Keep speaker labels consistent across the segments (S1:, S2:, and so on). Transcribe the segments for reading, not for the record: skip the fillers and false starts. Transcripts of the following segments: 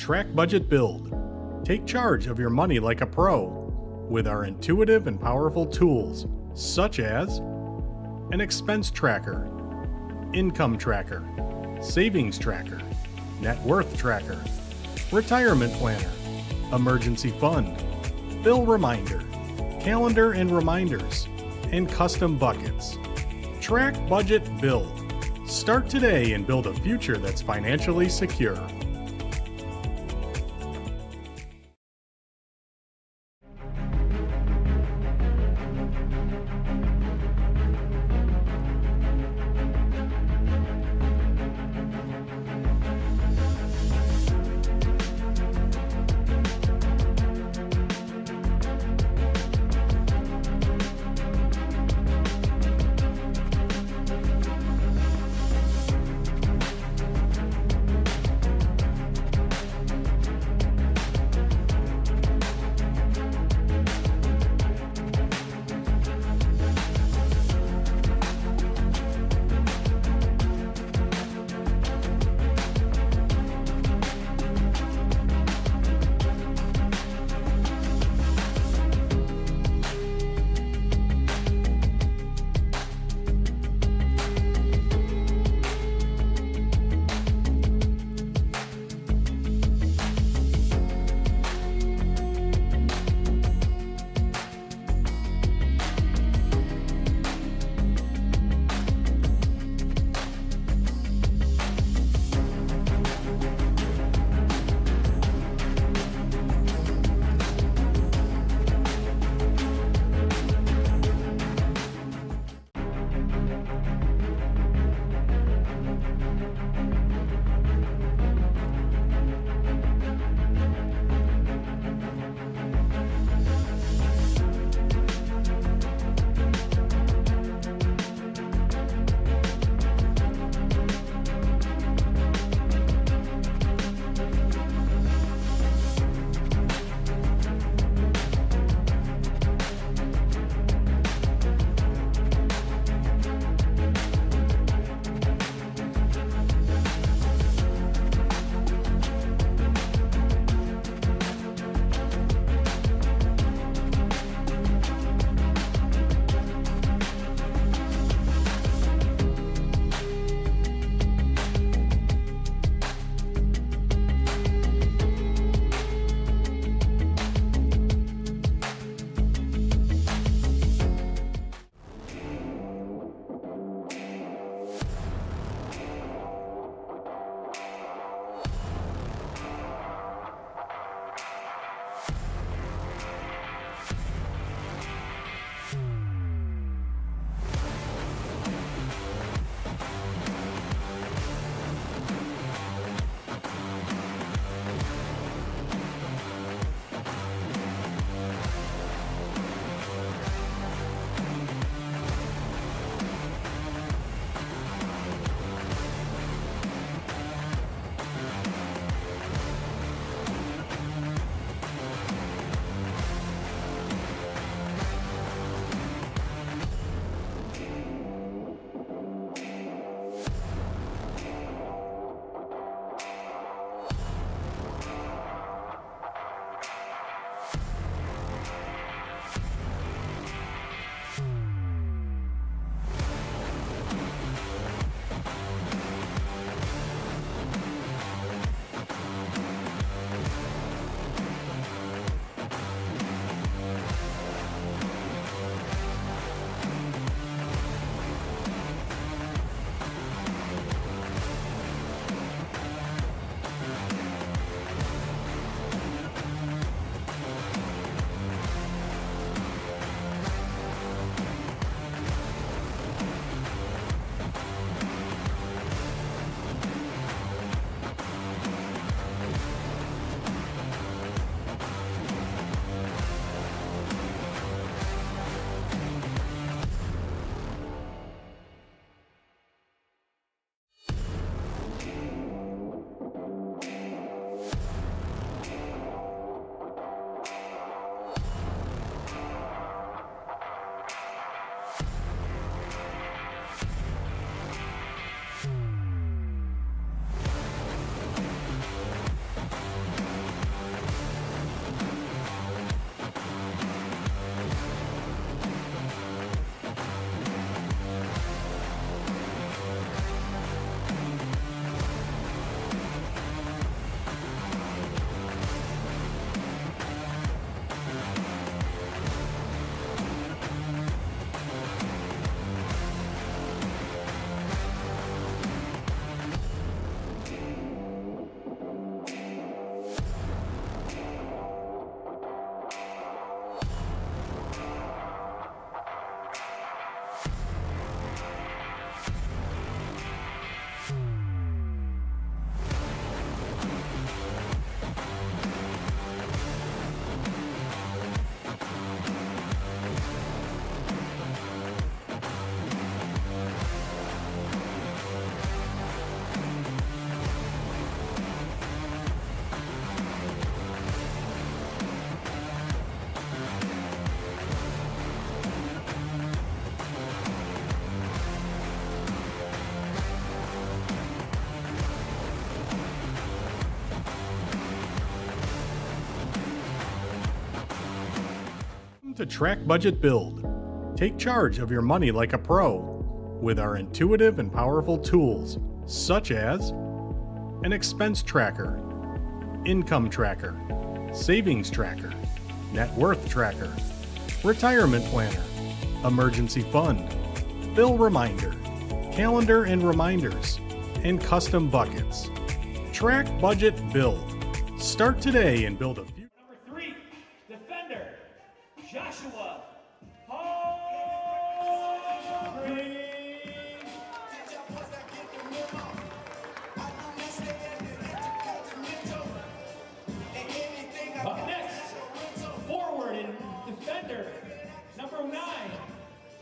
S1: Track Budget Build. Take charge of your money like a pro with our intuitive and powerful tools, such as an expense tracker, income tracker, savings tracker, net worth tracker, retirement planner, emergency fund, bill reminder, calendar and reminders, and custom buckets. Track Budget Build. Start today and build a future that's financially secure. to Track Budget Build. Take charge of your money like a pro with our intuitive and powerful tools, such as an expense tracker, income tracker, savings tracker, net worth tracker, retirement planner, emergency fund, bill reminder, calendar and reminders, and custom buckets. Track Budget Build. Start today and build a future.
S2: Number 3, defender, Joshua Up next, forward and defender, number 9,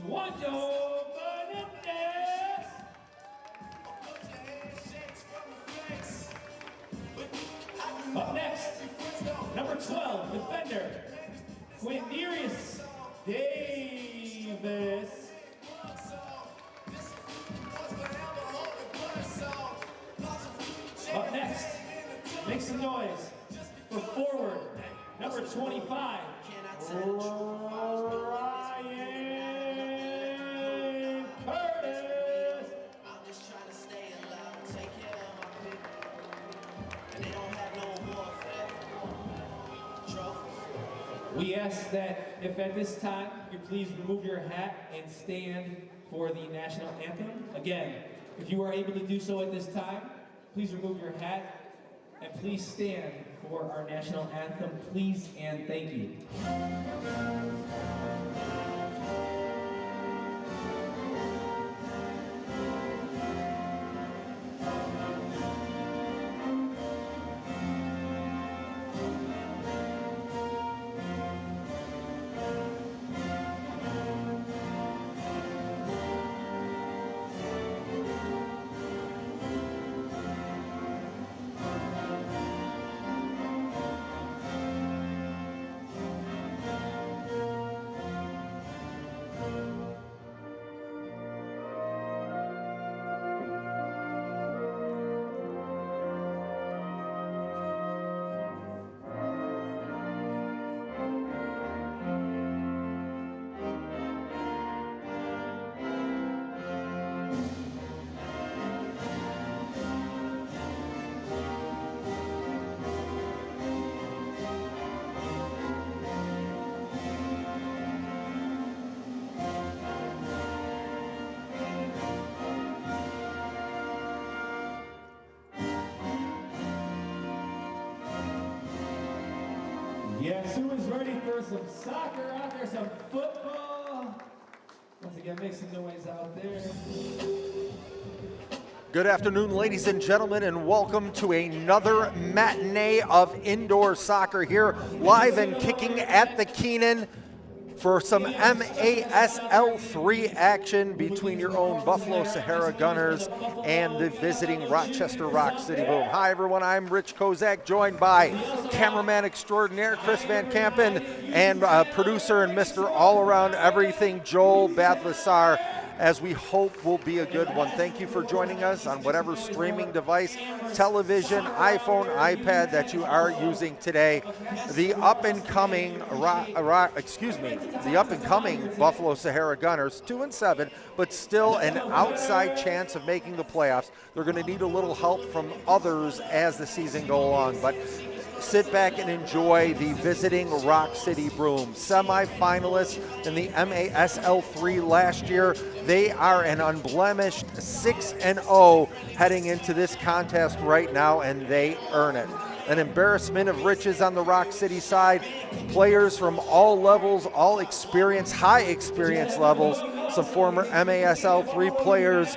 S2: Juanjo Benitez. Up next, number 12, defender, Quindarius Davis. Up next, make some noise for forward, number 25, Ryan Curtis. I'm just trying to stay alive and take care of my people. And they don't have no warfare. Trophies. We ask that if at this time you please remove your hat and stand for the national anthem. Again, if you are able to do so at this time, please remove your hat and please stand for our national anthem, please and thank you. Yes, who is ready for some soccer out there, some football? Once again, make some noise out there.
S3: Good afternoon, ladies and gentlemen, and welcome to another matinee of indoor soccer here, live and kicking at the Keenan for some MASL3 action between your own Buffalo Sahara Gunners and the visiting Rochester Rock City Boom. Hi, everyone. I'm Rich Kozak, joined by cameraman extraordinaire Chris Van Kampen and producer and Mr. All-Around Everything, Joel Bathlasar, as we hope will be a good one. Thank you for joining us on whatever streaming device, television, iPhone, iPad that you are using today. The up-and-coming Buffalo Sahara Gunners, 2-7, but still an outside chance of making the playoffs. They're going to need a little help from others as the season goes along, but sit back and enjoy the visiting Rock City Broom. Semi-finalists in the MASL3 last year. They are an unblemished 6-0 heading into this contest right now, and they earn it. An embarrassment of riches on the Rock City side. Players from all levels, all experience, high experience levels. Some former MASL3 players.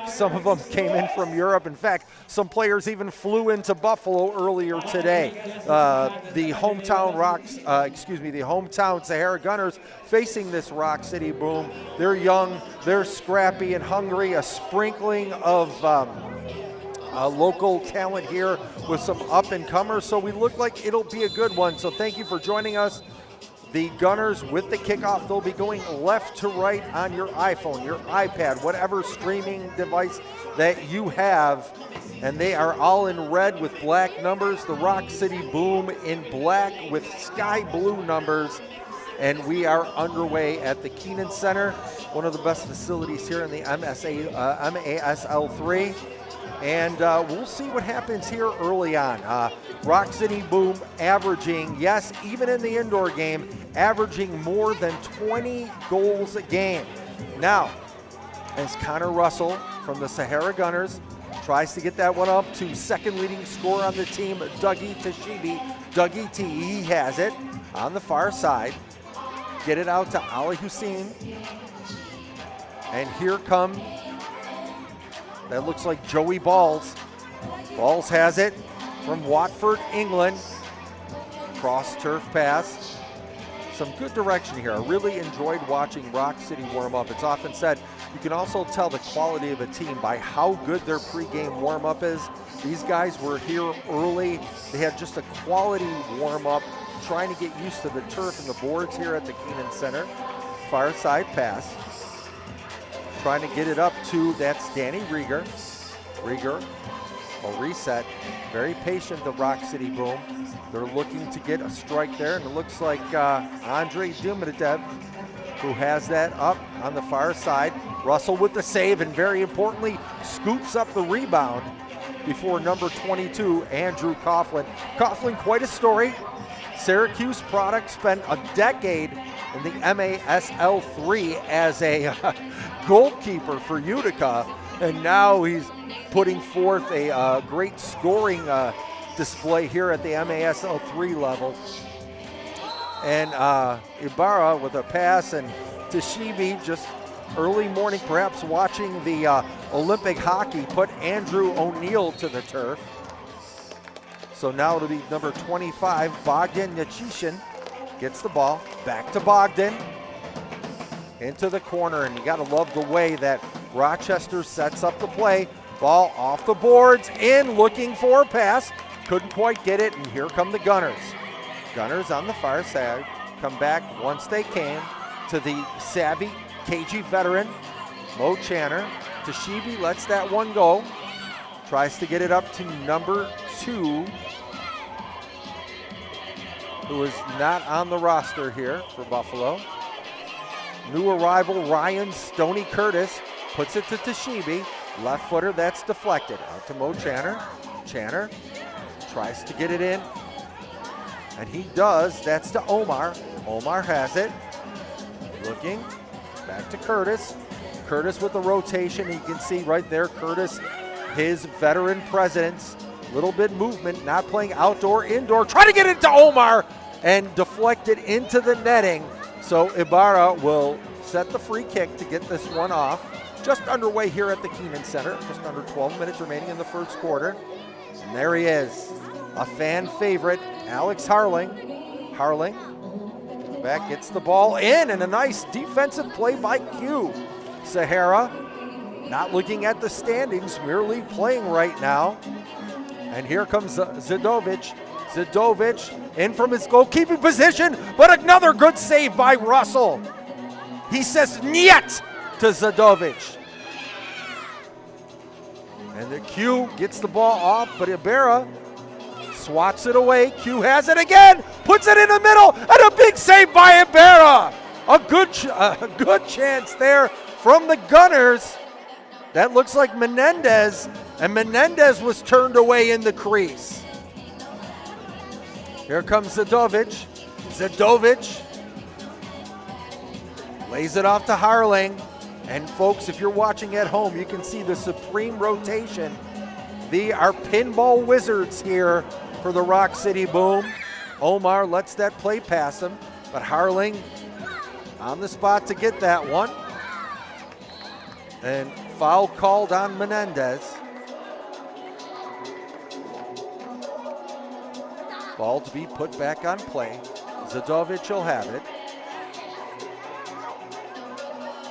S3: Some of them came in from Europe. In fact, some players even flew into Buffalo earlier today. The hometown Sahara Gunners facing this Rock City Boom. They're young, they're scrappy and hungry. A sprinkling of local talent here with some up-and-comers, so we look like it'll be a good one. So thank you for joining us. The Gunners with the kickoff, they'll be going left to right on your iPhone, your iPad, whatever streaming device that you have. And they are all in red with black numbers. The Rock City Boom in black with sky blue numbers. and we are underway at the Keenan Center, one of the best facilities here in the MASL3. And we'll see what happens here early on. Rock City Boom averaging, yes, even in the indoor game, averaging more than 20 goals a game. Now, as Connor Russell from the Sahara Gunners tries to get that one up to second leading scorer on the team, Dougie Tashibi. Dougie T, he has it on the far side. Get it out to Ali Hussein. And here come, that looks like Joey Balls. Balls has it from Watford, England. Cross turf pass. Some good direction here. I really enjoyed watching Rock City warm up. It's often said you can also tell the quality of a team by how good their pregame warm up is. These guys were here early. They had just a quality warm up, trying to get used to the turf and the boards here at the Keenan Center. Far side pass. Trying to get it up to, that's Danny Rieger. Rieger will reset. Very patient, the Rock City Boom. They're looking to get a strike there, and it looks like Andrei Dumidadev, who has that up on the far side. Russell with the save, and very importantly, scoops up the rebound before number 22, Andrew Coughlin. Coughlin, quite a story. Syracuse product, spent a decade in the MASL3 as a goalkeeper for Utica, and now he's putting forth a great scoring display here at the MASL3 level. And Ibarra with a pass, and Tashibi just early morning, perhaps watching the Olympic hockey, put Andrew O'Neill to the turf. So now it'll be number 25, Bogdan Yachishin, gets the ball, back to Bogdan, into the corner, and you gotta love the way that Rochester sets up the play. Ball off the boards, in, looking for a pass, couldn't quite get it, and here come the Gunners. Gunners on the far side, come back once they can to the savvy KG veteran, Mo Channer. Tashibi lets that one go, tries to get it up to number 2, who is not on the roster here for Buffalo. New arrival Ryan Stoney Curtis puts it to Tashibi. Left footer, that's deflected. Out to Mo Channer. Channer tries to get it in, and he does. That's to Omar. Omar has it. Looking back to Curtis. Curtis with the rotation. You can see right there, Curtis, his veteran presence. Little bit movement, not playing outdoor, indoor. Try to get it to Omar, and deflected into the netting. So Ibarra will set the free kick to get this one off. Just underway here at the Keenan Center. Just under 12 minutes remaining in the first quarter. And there he is, a fan favorite, Alex Harling. Harling back, gets the ball in, and a nice defensive play by Q. Sahara not looking at the standings, merely playing right now. And here comes Zadovic. Zadovic in from his goalkeeping position, but another good save by Russell. He says "Niet" to Zadovic. And the Q gets the ball off, but Ibarra swats it away. Q has it again, puts it in the middle, and a big save by Ibarra. A good chance there from the Gunners. That looks like Menendez, and Menendez was turned away in the crease. Here comes Zadovic. Zadovic lays it off to Harling. And folks, if you're watching at home, you can see the supreme rotation. They are pinball wizards here for the Rock City Boom. Omar lets that play pass him, but Harling on the spot to get that one. And foul called on Menendez. Ball to be put back on play. Zadovic will have it,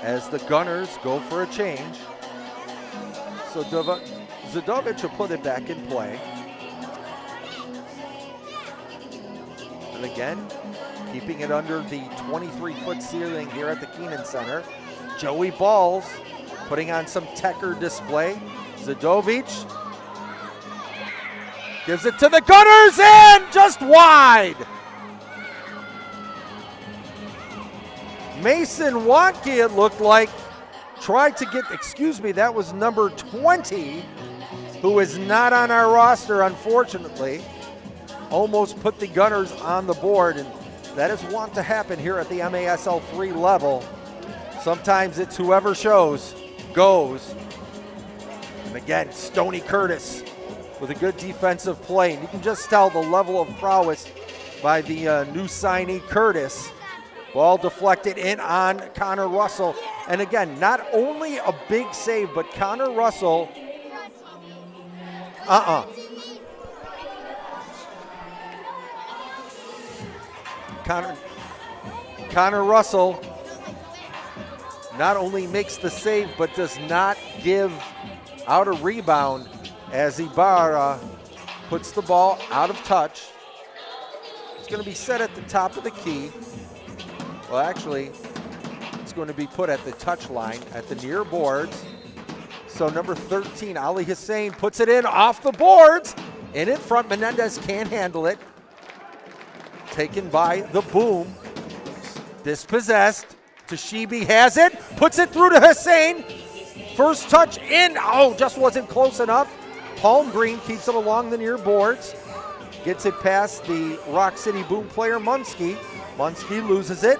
S3: as the Gunners go for a change. So Zadovic will put it back in play. And again, keeping it under the 23-foot ceiling here at the Keenan Center. Joey Balls putting on some Tecker display. Zadovic gives it to the Gunners, and just wide. Mason Watke, it looked like, tried to get, excuse me, that was number 20, who is not on our roster, unfortunately. Almost put the Gunners on the board, and that is wont to happen here at the MASL3 level. Sometimes it's whoever shows, goes. And again, Stoney Curtis with a good defensive play. And you can just tell the level of prowess by the new signee, Curtis. Ball deflected in on Connor Russell. And again, not only a big save, but Connor Russell, Connor Russell not only makes the save, but does not give out a rebound as Ibarra puts the ball out of touch. It's going to be set at the top of the key. Well, actually, it's going to be put at the touch line at the near boards. So number 13, Ali Hussein, puts it in off the boards. In front, Menendez can't handle it. Taken by the Boom. Dispossessed. Tashibi has it, puts it through to Hussein. First touch in, just wasn't close enough. Palm Green keeps it along the near boards. Gets it past the Rock City Boom player, Munsky. Munsky loses it.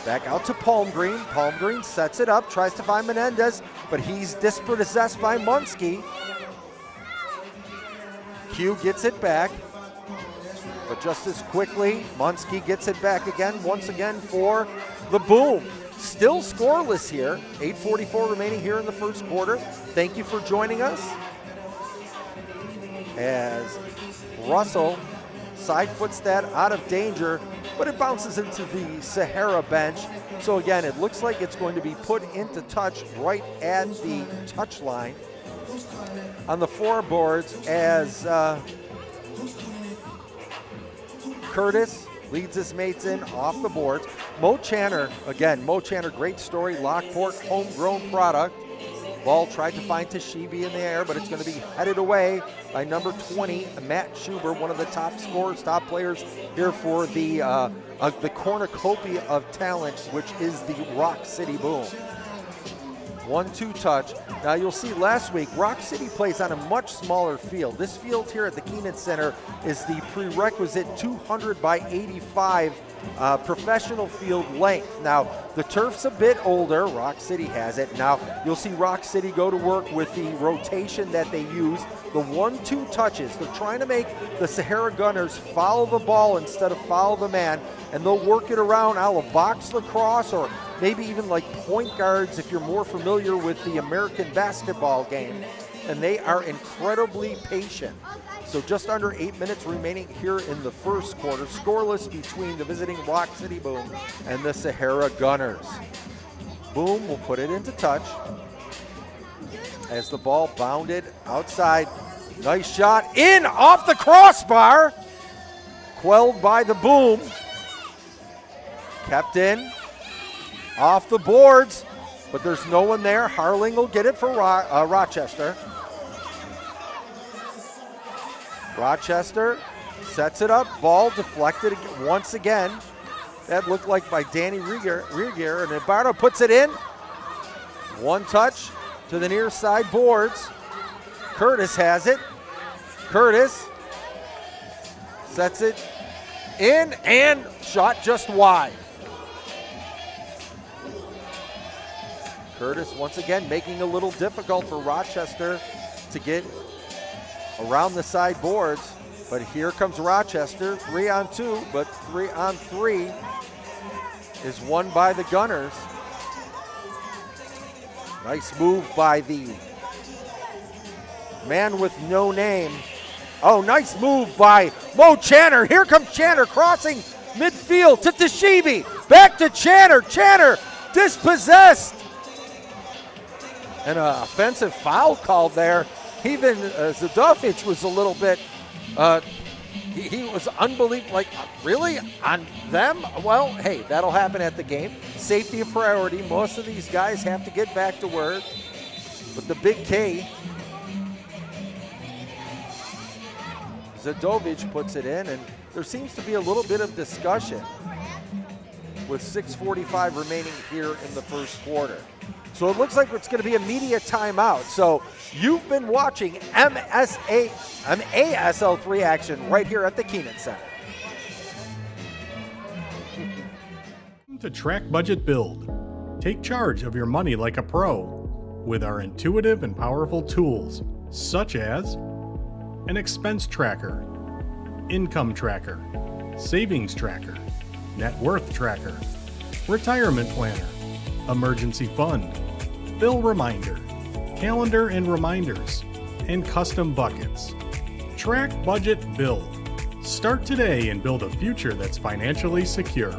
S3: Back out to Palm Green. Palm Green sets it up, tries to find Menendez, but he's dispossessed by Munsky. Q gets it back, but just as quickly, Munsky gets it back again, once again for the Boom. Still scoreless here. 8:44 remaining here in the first quarter. Thank you for joining us. As Russell side foots that out of danger, but it bounces into the Sahara bench. So again, it looks like it's going to be put into touch right at the touch line on the floorboards as Curtis leads his mates in off the boards. Mo Channer, again, Mo Channer, great story, Lockport, homegrown product. Ball tried to find Tashibi in the air, but it's going to be headed away by number 20, Matt Schubert, one of the top scorers, top players here for the cornucopia of talent, which is the Rock City Boom. 1-2 touch. Now you'll see last week, Rock City plays on a much smaller field. This field here at the Keenan Center is the prerequisite 200 by 85 professional field length. Now, the turf's a bit older. Rock City has it. Now, you'll see Rock City go to work with the rotation that they use, the 1-2 touches. They're trying to make the Sahara Gunners follow the ball instead of follow the man, and they'll work it around a la box lacrosse or maybe even like point guards if you're more familiar with the American basketball game. And they are incredibly patient. So just under 8 minutes remaining here in the first quarter, scoreless between the visiting Rock City Boom and the Sahara Gunners. Boom will put it into touch as the ball bounded outside. Nice shot in off the crossbar. Quelled by the Boom. Kept in off the boards, but there's no one there. Harling will get it for Rochester. Rochester sets it up, ball deflected once again. That looked like by Danny Rieger, and Ibarra puts it in. One touch to the near side boards. Curtis has it. Curtis sets it in and shot just wide. Curtis once again making it a little difficult for Rochester to get around the side boards, but here comes Rochester, 3-on-2, but 3-on-3 is won by the Gunners. Nice move by the man with no name. Oh, nice move by Mo Channer. Here comes Channer crossing midfield to Tashibi. Back to Channer. Channer dispossessed. And an offensive foul called there. Even Zadovic was a little bit, he was unbelievable, like, really, on them? Well, hey, that'll happen at the game. Safety a priority. Most of these guys have to get back to work. But the big K, Zadovic puts it in, and there seems to be a little bit of discussion. with 6:45 remaining here in the first quarter. So it looks like it's going to be a media timeout. So you've been watching MASL3 action right here at the Keenan Center.
S1: To Track Budget Build. Take charge of your money like a pro with our intuitive and powerful tools, such as an expense tracker, income tracker, savings tracker, net worth tracker, retirement planner, emergency fund, bill reminder, calendar and reminders, and custom buckets. Track, budget, build. Start today and build a future that's financially secure.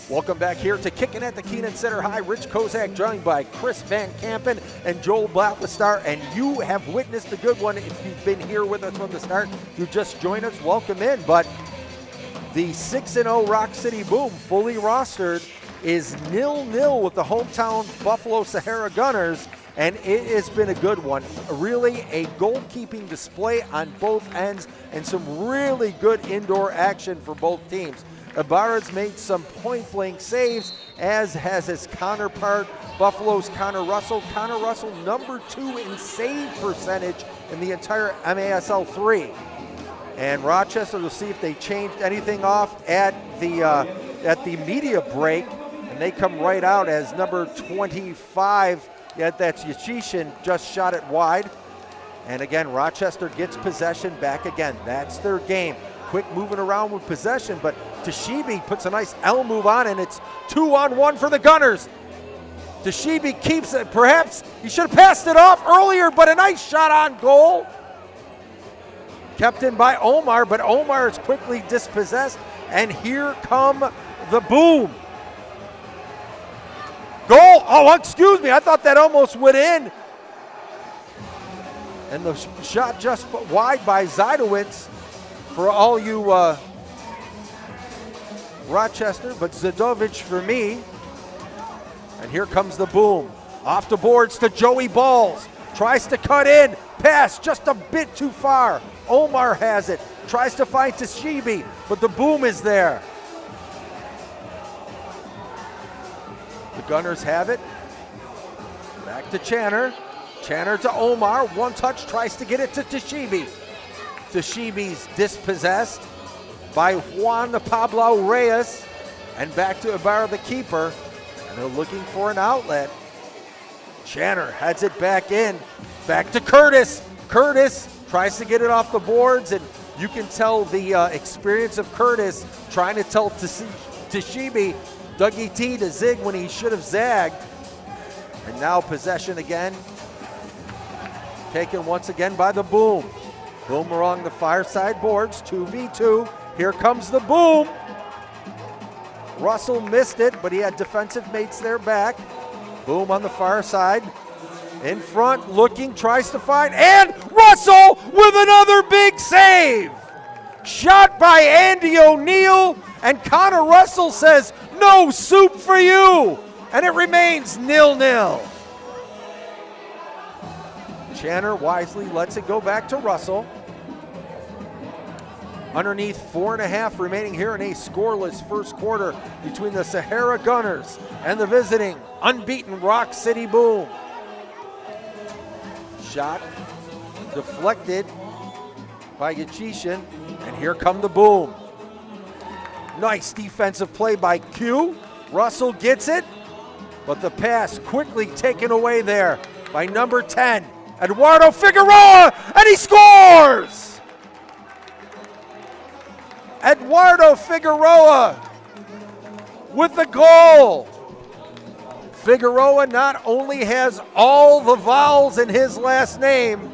S3: Welcome back here to Kicking at the Keenan Center High. Rich Kozak joined by Chris Van Kampen and Joel Blacklistar, and you have witnessed a good one. If you've been here with us from the start, you just joined us, welcome in. But the 6-0 Rock City Boom, fully rostered, is 0-0 with the hometown Buffalo Sahara Gunners, and it has been a good one. Really a goalkeeping display on both ends and some really good indoor action for both teams. Ibarra's made some point-blank saves, as has his counterpart, Buffalo's Connor Russell. Connor Russell, number 2 in save percentage in the entire MASL3. And Rochester, will see if they changed anything off at the media break, and they come right out as number 25. That's Yachishin, just shot it wide. And again, Rochester gets possession back again. That's their game. Quick moving around with possession, but Tashibi puts a nice L move on, and it's 2-on-1 for the Gunners. Tashibi keeps it. Perhaps he should have passed it off earlier, but a nice shot on goal. Kept in by Omar, but Omar is quickly dispossessed, and here come the Boom. Goal! Oh, excuse me, I thought that almost went in. And the shot just wide by Zajdowicz for all you Rochester, but Zadovic for me. And here comes the Boom. Off the boards to Joey Balls. Tries to cut in. Pass just a bit too far. Omar has it. Tries to find Tashibi, but the Boom is there. The Gunners have it. Back to Channer. Channer to Omar. One touch, tries to get it to Tashibi. Tashibi's dispossessed by Juan Pablo Reyes. And back to Ibarra, the keeper. And they're looking for an outlet. Channer heads it back in. Back to Curtis. Curtis tries to get it off the boards, and you can tell the experience of Curtis trying to tell Tashibi, Dougie T to zig when he should have zagged. And now possession again. Taken once again by the Boom. Boom along the far side boards, 2v2. Here comes the Boom. Russell missed it, but he had defensive mates there back. Boom on the far side. In front, looking, tries to find, and Russell with another big save. Shot by Andy O'Neill, and Connor Russell says, no soup for you. And it remains 0-0. Channer wisely lets it go back to Russell. Underneath 4.5 remaining here in a scoreless first quarter between the Sahara Gunners and the visiting unbeaten Rock City Boom. Shot deflected by Yachishin, and here come the Boom. Nice defensive play by Q. Russell gets it, but the pass quickly taken away there by number 10, Eduardo Figueroa, and he scores! Eduardo Figueroa with the goal. Figueroa not only has all the vowels in his last name,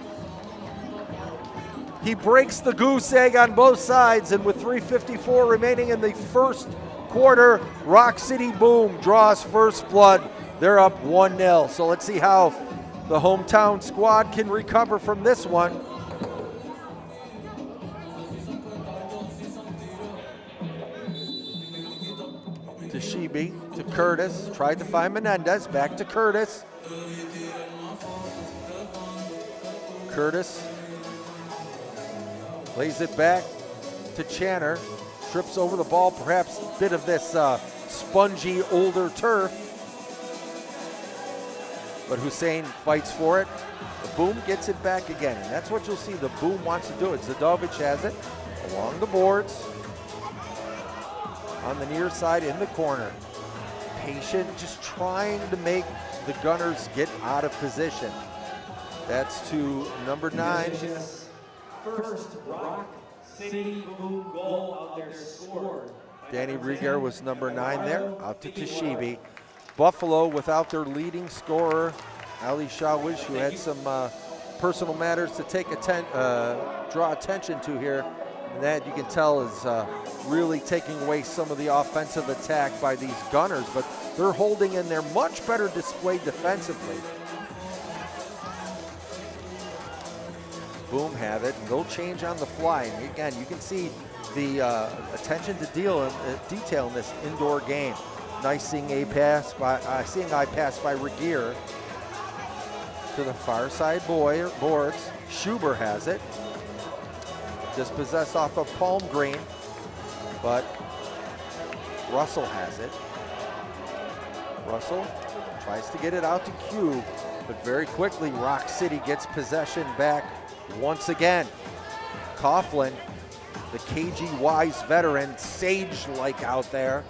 S3: He breaks the goose egg on both sides, and with 3:54 remaining in the first quarter, Rock City Boom draws first blood. They're up 1-0. So let's see how the hometown squad can recover from this one. To Shibi, to Curtis, tried to find Menendez, back to Curtis. Curtis lays it back to Channer, trips over the ball, perhaps a bit of this spongy older turf. But Hussein fights for it. The Boom gets it back again, and that's what you'll see. The Boom wants to do it. Zadovich has it along the boards. On the near side in the corner. Patient, just trying to make the Gunners get out of position. That's to number 9.
S2: First Rock City Boom goal out there scored.
S3: Danny Rieger was number 9 there, out to Tashibi. Buffalo without their leading scorer, Ali Shawish, who had some personal matters to take draw attention to here. And that, you can tell, is really taking away some of the offensive attack by these Gunners, but they're holding in there much better displayed defensively. Boom have it, and they'll change on the fly. And again, you can see the attention to detail in this indoor game. Nice seeing I pass by Regier to the far side boards. Schuber has it. Dispossessed off of Palm Green, but Russell has it. Russell tries to get it out to Cube, but very quickly Rock City gets possession back once again. Coughlin, the KG Wise veteran, sage-like out there.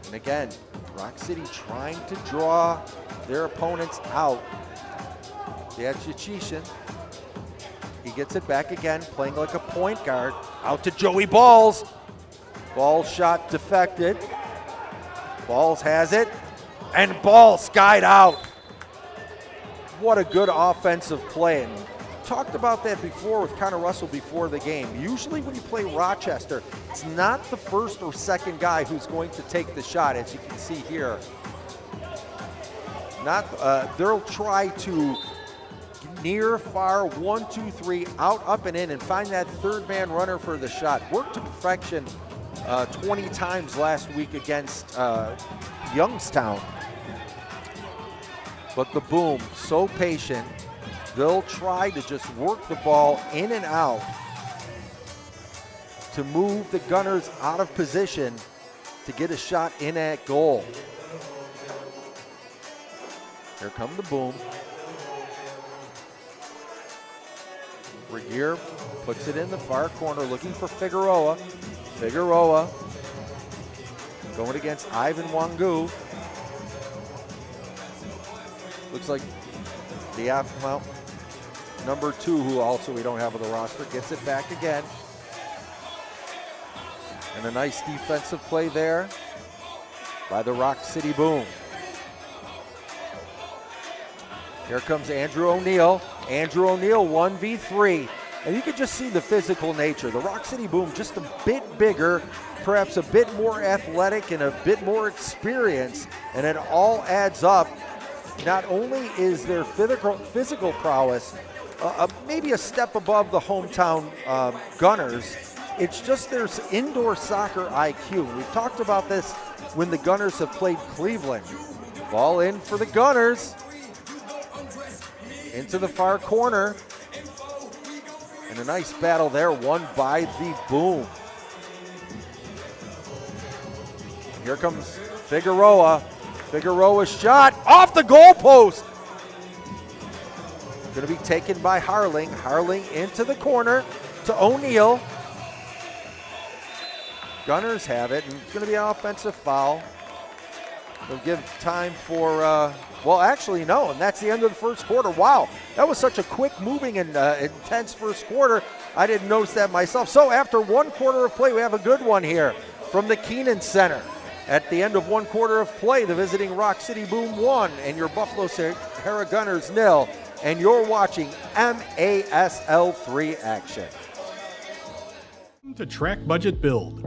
S3: And again, Rock City trying to draw their opponents out. That's Yachishin. He gets it back again, playing like a point guard. Out to Joey Balls. Ball shot deflected. Balls has it, and Ball skied out. What a good offensive play. And talked about that before with Connor Russell before the game. Usually when you play Rochester, it's not the first or second guy who's going to take the shot, as you can see here. They'll try to near, far, 1, 2, 3, out, up, and in, and find that third man runner for the shot. Worked to perfection 20 times last week against Youngstown. But the Boom, so patient, they'll try to just work the ball in and out to move the Gunners out of position to get a shot in at goal. Here come the Boom. Regier puts it in the far corner, looking for Figueroa. Figueroa going against Ivan Wangu. Looks like the number 2, who also we don't have on the roster, gets it back again. And a nice defensive play there by the Rock City Boom. Here comes Andrew O'Neal. Andrew O'Neal 1v3. And you can just see the physical nature. The Rock City Boom just a bit bigger, perhaps a bit more athletic and a bit more experience. And it all adds up. Not only is their physical prowess maybe a step above the hometown Gunners, it's just their indoor soccer IQ. We've talked about this when the Gunners have played Cleveland. Ball in for the Gunners. Into the far corner. And a nice battle there, won by the Boom. Here comes Figueroa. Figueroa's shot off the goalpost. Going to be taken by Harling. Harling into the corner to O'Neal. Gunners have it, and it's going to be an offensive foul. They'll give time for, well, actually, no, and that's the end of the first quarter. Wow, that was such a quick moving and intense first quarter. I didn't notice that myself. So after 1 quarter of play, we have a good one here from the Keenan Center. At the end of 1 quarter of play, the visiting Rock City Boom 1 and your Buffalo Sahara Gunners 0. and you're watching MASL3 action.
S1: To Track Budget Build.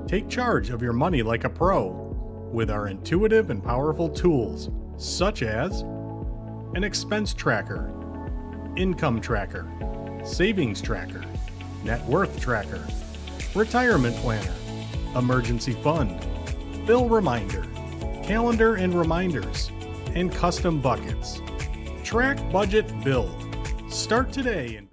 S1: Take charge of your money like a pro with our intuitive and powerful tools, such as an expense tracker, income tracker, savings tracker, net worth tracker, retirement planner, emergency fund, bill reminder, calendar and reminders, and custom buckets. Track Budget Build. Start today and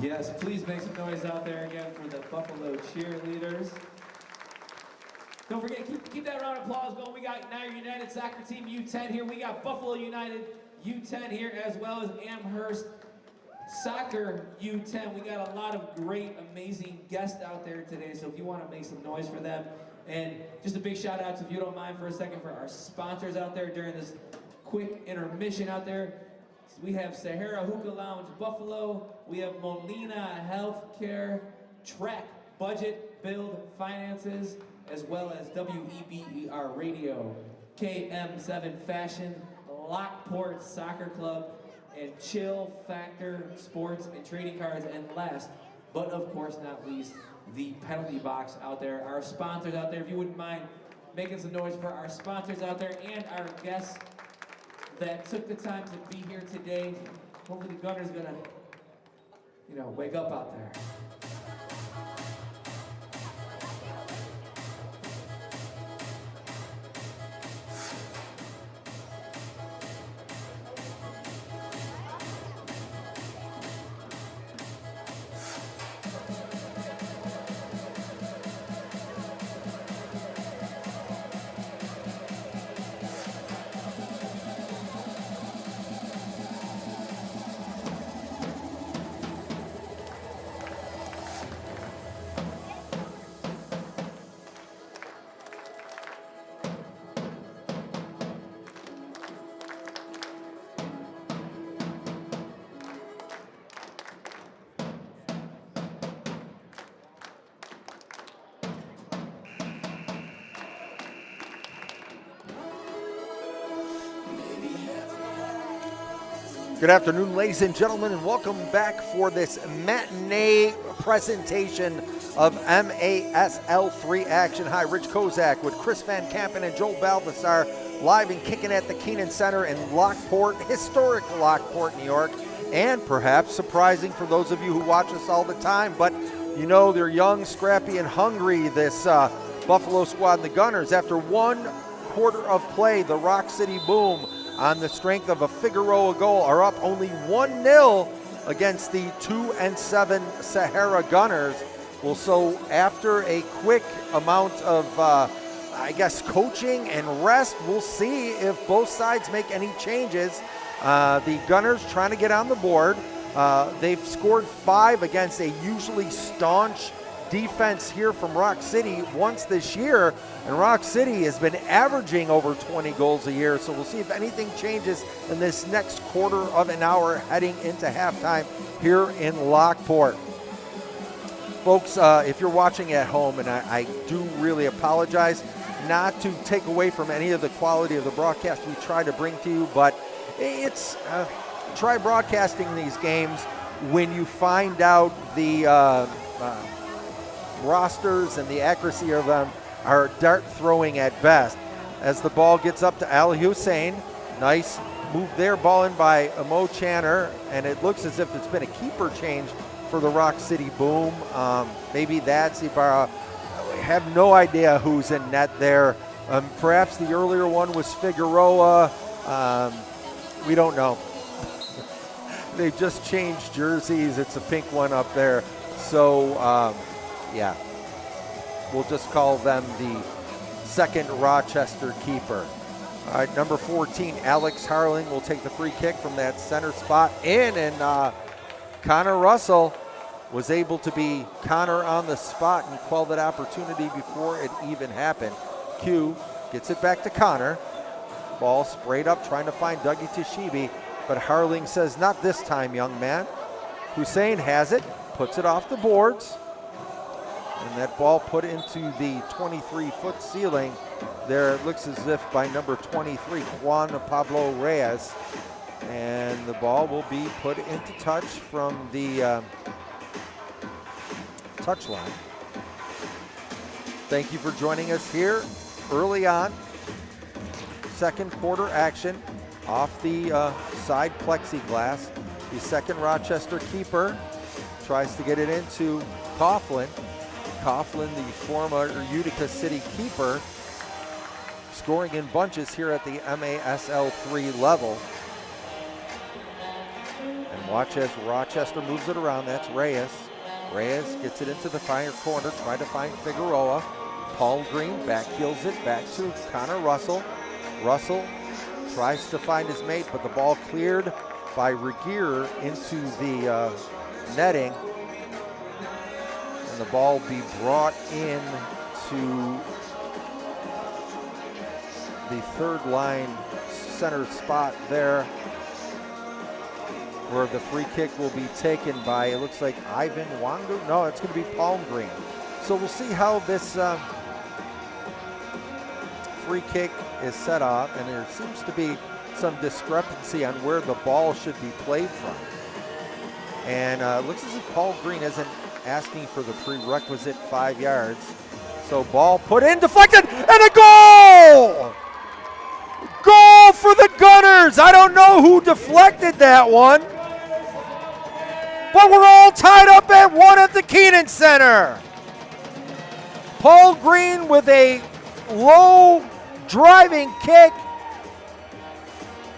S2: Yes, please make some noise out there again for the Buffalo cheerleaders. Don't forget, keep that round of applause going. We got now United Soccer Team U10 here. We got Buffalo United U10 here, as well as Amherst Soccer U10. We got a lot of great, amazing guests out there today, so if you want to make some noise for them. And just a big shout out, if you don't mind for a second, for our sponsors out there during this quick intermission out there. We have Sahara Hookah Lounge Buffalo, we have Molina Healthcare, Track Budget Build Finances, as well as WEBER Radio, KM7 Fashion, Lockport Soccer Club, and Chill Factor Sports and Trading Cards, and last, but of course not least, the Penalty Box out there. Our sponsors out there, if you wouldn't mind making some noise for our sponsors out there and our guests that took the time to be here today. Hopefully the Gunner's gonna, wake up out there.
S3: Good afternoon, ladies and gentlemen, and welcome back for this matinee presentation of MASL3 action. Hi, Rich Kozak with Chris Van Kampen and Joel Balthasar, live and kicking at the Keenan Center in Lockport, historic Lockport, New York, and perhaps surprising for those of you who watch us all the time, but they're young, scrappy, and hungry, this Buffalo squad and the Gunners. After one quarter of play, the Rock City Boom, on the strength of a Figueroa goal, are up only 1-0 against the 2-7 Sahara Gunners. Well, so after a quick amount of, coaching and rest, we'll see if both sides make any changes. The Gunners trying to get on the board. They've scored 5 against a usually staunch defense here from Rock City once this year, and Rock City has been averaging over 20 goals a year, so we'll see if anything changes in this next quarter of an hour heading into halftime here in Lockport. Folks, if you're watching at home, and I do really apologize not to take away from any of the quality of the broadcast we try to bring to you, but it's try broadcasting these games when you find out the rosters and the accuracy of them are dart throwing at best. As the ball gets up to Ali Hussein, nice move there, ball in by Mo Channer, and it looks as if it's been a keeper change for the Rock City Boom. Maybe that's Ibarra. I have no idea who's in net there. Perhaps the earlier one was Figueroa. We don't know. They just changed jerseys. It's a pink one up there. So, yeah, we'll just call them the second Rochester keeper. All right, number 14, Alex Harling will take the free kick from that center spot in, and Connor Russell was able to be Connor on the spot and quell that opportunity before it even happened. Q gets it back to Connor. Ball sprayed up, trying to find Dougie Tashibi, but Harling says, not this time, young man. Hussein has it, puts it off the boards, and that ball put into the 23-foot ceiling. There it looks as if by number 23, Juan Pablo Reyes, and the ball will be put into touch from the touchline. Thank you for joining us here early on. Second quarter action off the side plexiglass. The second Rochester keeper tries to get it into Coughlin. Coughlin, the former Utica City keeper, scoring in bunches here at the MASL3 level. And watch as Rochester moves it around. That's Reyes. Reyes gets it into the far corner, trying to find Figueroa. Paul Green back heels it back to Connor Russell. Russell tries to find his mate, but the ball cleared by Regier into the netting. And the ball be brought in to the third line center spot there, where the free kick will be taken by, it looks like Ivan Wangu. No, it's going to be Palm Green. So we'll see how this free kick is set off, and there seems to be some discrepancy on where the ball should be played from. And it looks as if Paul Green isn't asking for the prerequisite 5 yards. So ball put in, deflected, and a goal! Goal for the Gunners! I don't know who deflected that one, but we're all tied up at 1 at the Keenan Center. Paul Green with a low driving kick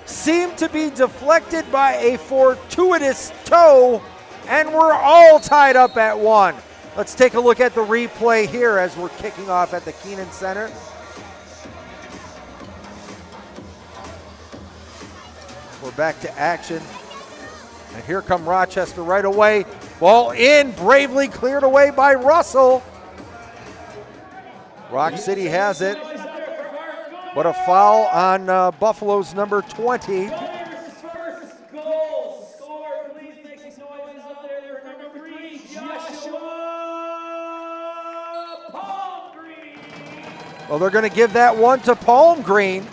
S3: seemed to be deflected by a fortuitous toe, and we're all tied up at 1. Let's take a look at the replay here as we're kicking off at the Keenan Center. We're back to action. And here come Rochester right away. Ball in, bravely cleared away by Russell. Rock City has it. But a foul on Buffalo's number 20. Well, they're going to give that one to Palm Green.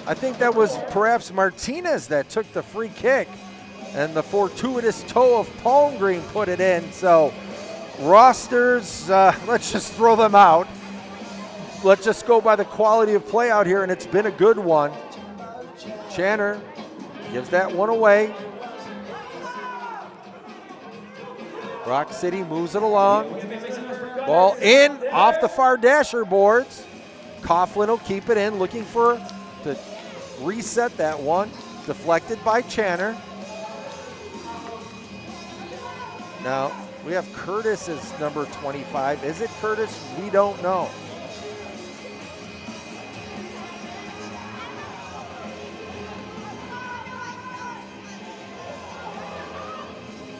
S3: I think that was perhaps Martinez that took the free kick, and the fortuitous toe of Palm Green put it in. So rosters, let's just throw them out. Let's just go by the quality of play out here, and it's been a good one. Channer gives that one away. Rock City moves it along. Ball in off the far dasher boards. Coughlin will keep it in, looking to reset that one. Deflected by Channer. Now, we have Curtis as number 25. Is it Curtis? We don't know.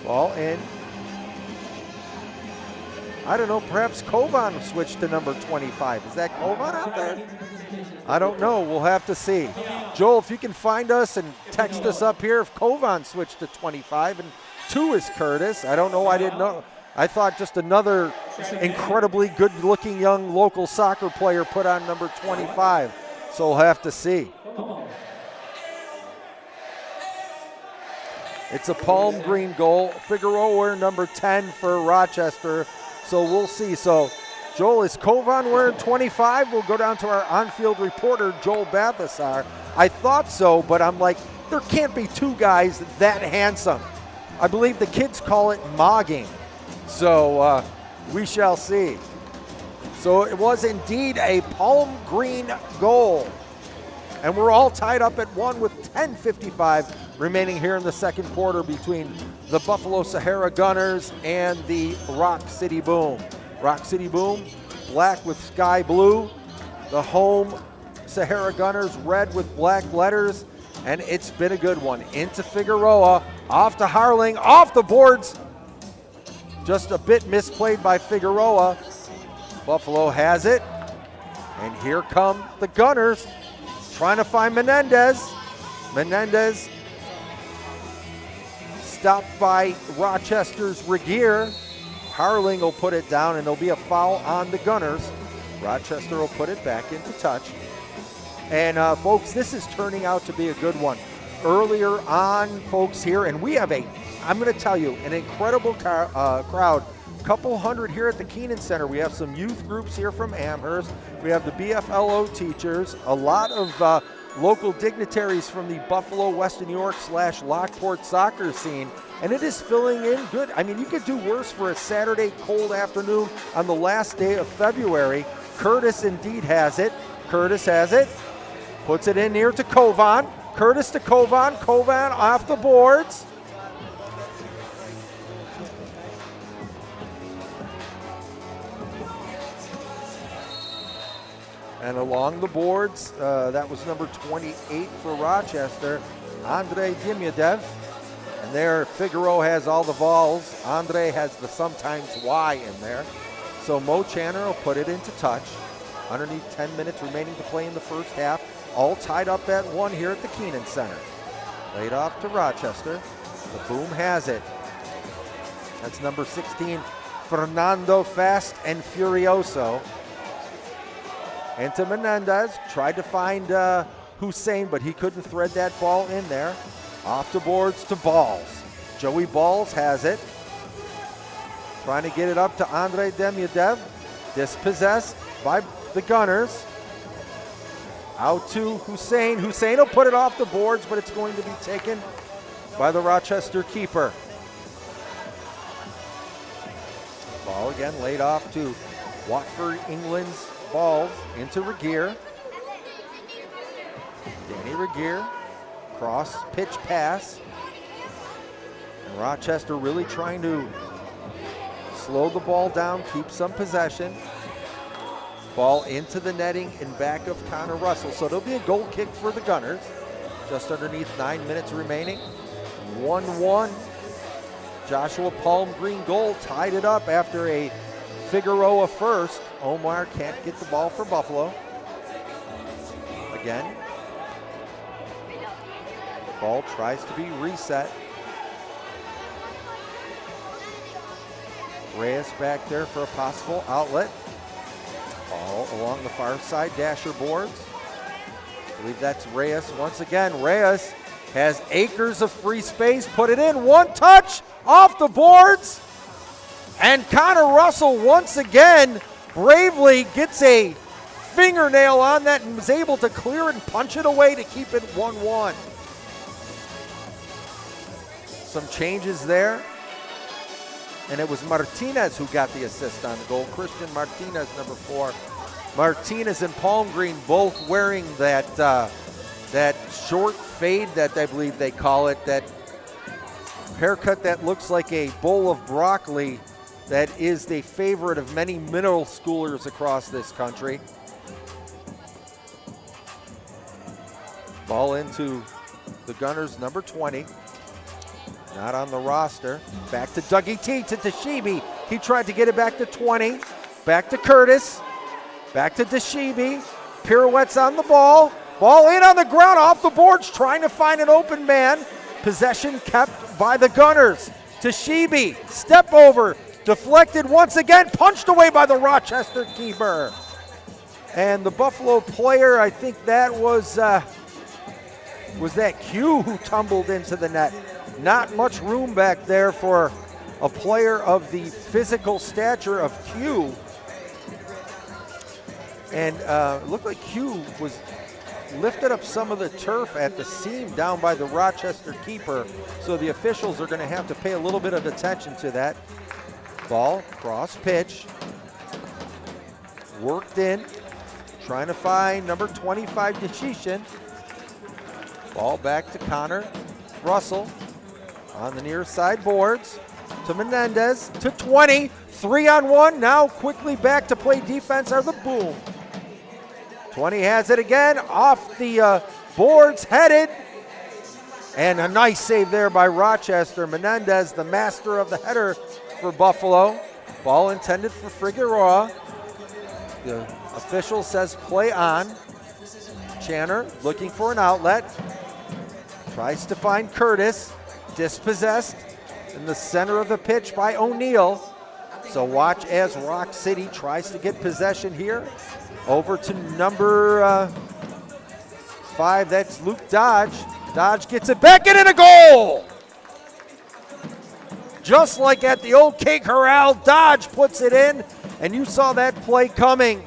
S3: Ball in. I don't know, perhaps Kovan switched to number 25. Is that Kovan out there? I don't know, we'll have to see. Joel, if you can find us and text us up here if Kovan switched to 25 and 2 is Curtis. I don't know, I didn't know. I thought just another incredibly good-looking young local soccer player put on number 25. So we'll have to see. It's a Palm Green goal. Figueroa wearing number 10 for Rochester. So we'll see. So, Joel, is Kovan wearing 25? We'll go down to our on-field reporter, Joel Balthasar. I thought so, but I'm like, there can't be two guys that handsome. I believe the kids call it mogging. So we shall see. So it was indeed a Palm Green goal. And we're all tied up at 1 with 10:55 remaining here in the second quarter between the Buffalo Sahara Gunners and the Rock City Boom. Rock City Boom, black with sky blue. The home Sahara Gunners, red with black letters. And it's been a good one. Into Figueroa, off to Harling, off the boards. Just a bit misplayed by Figueroa. Buffalo has it. And here come the Gunners trying to find Menendez. Menendez stopped by Rochester's Regier. Harling will put it down, and there'll be a foul on the Gunners. Rochester will put it back into touch. And folks, this is turning out to be a good one. Earlier on, folks, here, and we have I'm going to tell you, an incredible crowd. Couple hundred here at the Keenan Center. We have some youth groups here from Amherst. We have the BFLO teachers, a lot of local dignitaries from the Buffalo, Western New York / Lockport soccer scene, and it is filling in good. I mean, you could do worse for a Saturday cold afternoon on the last day of February. Curtis indeed has it. Curtis has it. Puts it in near to Kovan. Curtis to Kovan. Kovan off the boards. And along the boards, that was number 28 for Rochester, Andrei Demyadev. And there, Figueroa has all the balls. Andre has the sometimes Y in there. So Mo Channer will put it into touch. Underneath 10 minutes remaining to play in the first half. All tied up at 1 here at the Keenan Center. Laid off to Rochester. The Boom has it. That's number 16, Fernando Fast and Furioso. Into Menendez, tried to find Hussein, but he couldn't thread that ball in there. Off the boards to Balls. Joey Balls has it. Trying to get it up to Andrei Demyadev. Dispossessed by the Gunners. Out to Hussein. Hussein will put it off the boards, but it's going to be taken by the Rochester keeper. Ball again laid off to Watford, England's Balls into Regier. Danny Regier, cross pitch pass. And Rochester really trying to slow the ball down, keep some possession. Ball into the netting and back of Connor Russell. So there'll be a goal kick for the Gunners. Just underneath 9 minutes remaining. 1-1. Joshua Palmgreen goal tied it up after a Figueroa first. Omar can't get the ball for Buffalo. Again. Ball tries to be reset. Reyes back there for a possible outlet. Ball along the far side, Dasher boards. I believe that's Reyes once again. Reyes has acres of free space, put it in, one touch, off the boards. And Connor Russell once again bravely gets a fingernail on that and was able to clear it and punch it away to keep it 1-1. Some changes there. And it was Martinez who got the assist on the goal. Christian Martinez, number 4. Martinez and Palmgreen both wearing that that short fade that I believe they call it, that haircut that looks like a bowl of broccoli that is the favorite of many middle schoolers across this country. Ball into the Gunners, number 20. Not on the roster. Back to Dougie T, to Deshibi. He tried to get it back to 20. Back to Curtis. Back to Deshibi. Pirouettes on the ball. Ball in on the ground, off the boards, trying to find an open man. Possession kept by the Gunners. Deshibi, step over. Deflected once again, punched away by the Rochester keeper. And the Buffalo player, I think that was that Q who tumbled into the net. Not much room back there for a player of the physical stature of Q. And it looked like Q was lifted up some of the turf at the seam down by the Rochester keeper. So the officials are going to have to pay a little bit of attention to that. Ball, cross pitch. Worked in. Trying to find number 25, Deshishin. Ball back to Connor Russell on the near side boards to Menendez to 20. 3-on-1. Now quickly back to play defense are the Boom. 20 has it again. Off the boards, headed. And a nice save there by Rochester. Menendez, the master of the header for Buffalo. Ball intended for Figueroa. The official says play on. Channer looking for an outlet. Tries to find Curtis. Dispossessed in the center of the pitch by O'Neal. So watch as Rock City tries to get possession here. Over to number 5, that's Luke Dodge. Dodge gets it back and in a goal! Just like at the old King Corral, Dodge puts it in, and you saw that play coming.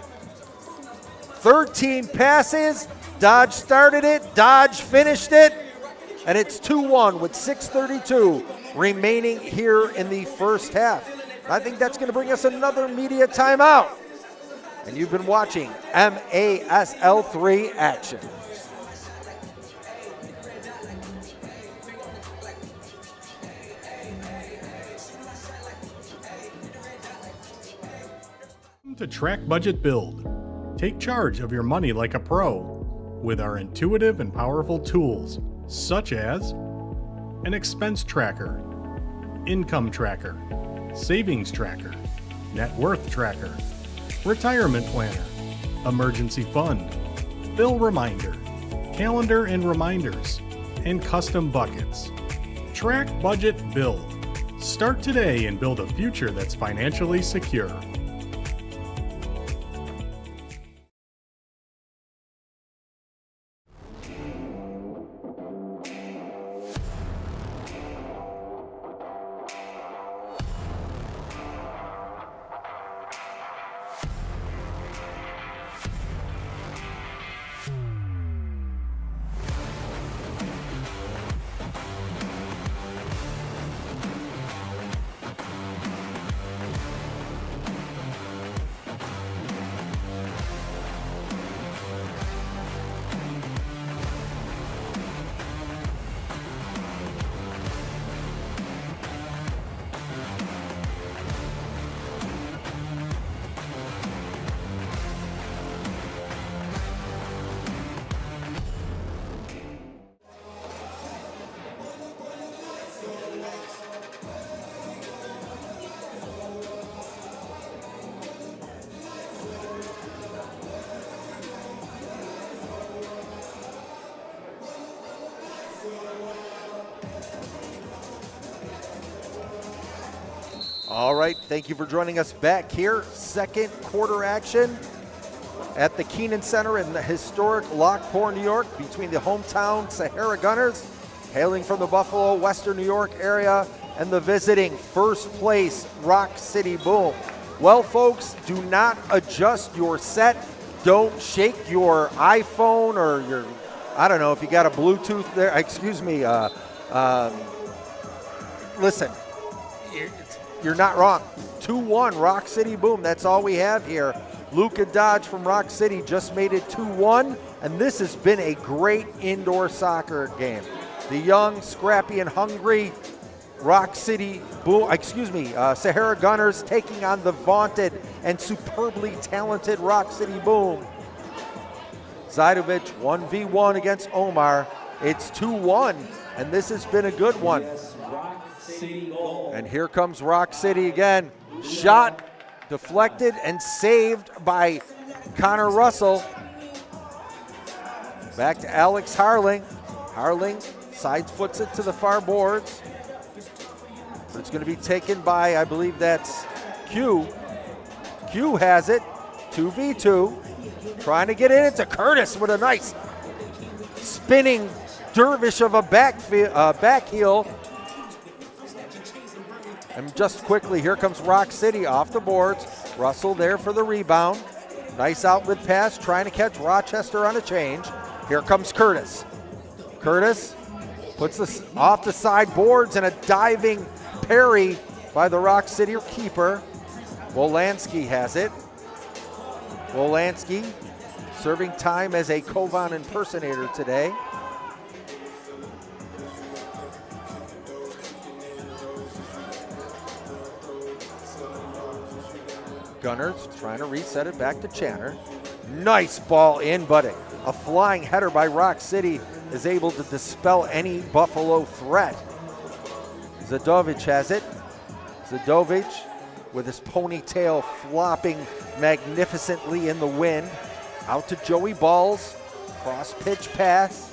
S3: 13 passes, Dodge started it, Dodge finished it, and it's 2-1 with 6:32 remaining here in the first half. I think that's going to bring us another media timeout. And you've been watching MASL3 action.
S1: To Track Budget Build. Take charge of your money like a pro with our intuitive and powerful tools, such as an expense tracker, income tracker, savings tracker, net worth tracker, retirement planner, emergency fund, bill reminder, calendar and reminders, and custom buckets. Track, budget, build. Start today and build a future that's financially secure.
S3: All right, thank you for joining us back here. Second quarter action at the Keenan Center in the historic Lockport, New York, between the hometown Sahara Gunners, hailing from the Buffalo, Western New York area, and the visiting first place Rock City Boom. Well, folks, do not adjust your set. Don't shake your iPhone or your, I don't know if you got a Bluetooth there. Excuse me. Listen. You're not wrong. 2-1 Rock City Boom. That's all we have here. Luca Dodge from Rock City just made it 2-1, and this has been a great indoor soccer game. The young, scrappy, and hungry Rock City Boom, Sahara Gunners taking on the vaunted and superbly talented Rock City Boom. Zaidovic 1v1 against Omar. It's 2-1, and this has been a good one. And here comes Rock City again. Shot, deflected, and saved by Connor Russell. Back to Alex Harling. Harling side foots it to the far boards. But it's going to be taken by, I believe that's Q. Q has it, 2v2. Trying to get in. It's a Curtis with a nice spinning dervish of a back heel. And just quickly, here comes Rock City off the boards. Russell there for the rebound. Nice outlet pass, trying to catch Rochester on a change. Here comes Curtis. Curtis puts this off the side boards and a diving parry by the Rock City keeper. Wolanski has it. Wolanski serving time as a Kovan impersonator today. Gunners trying to reset it back to Channer. Nice ball in, but a flying header by Rock City is able to dispel any Buffalo threat. Zadovic has it. Zadovic with his ponytail flopping magnificently in the wind. Out to Joey Balls. Cross pitch pass.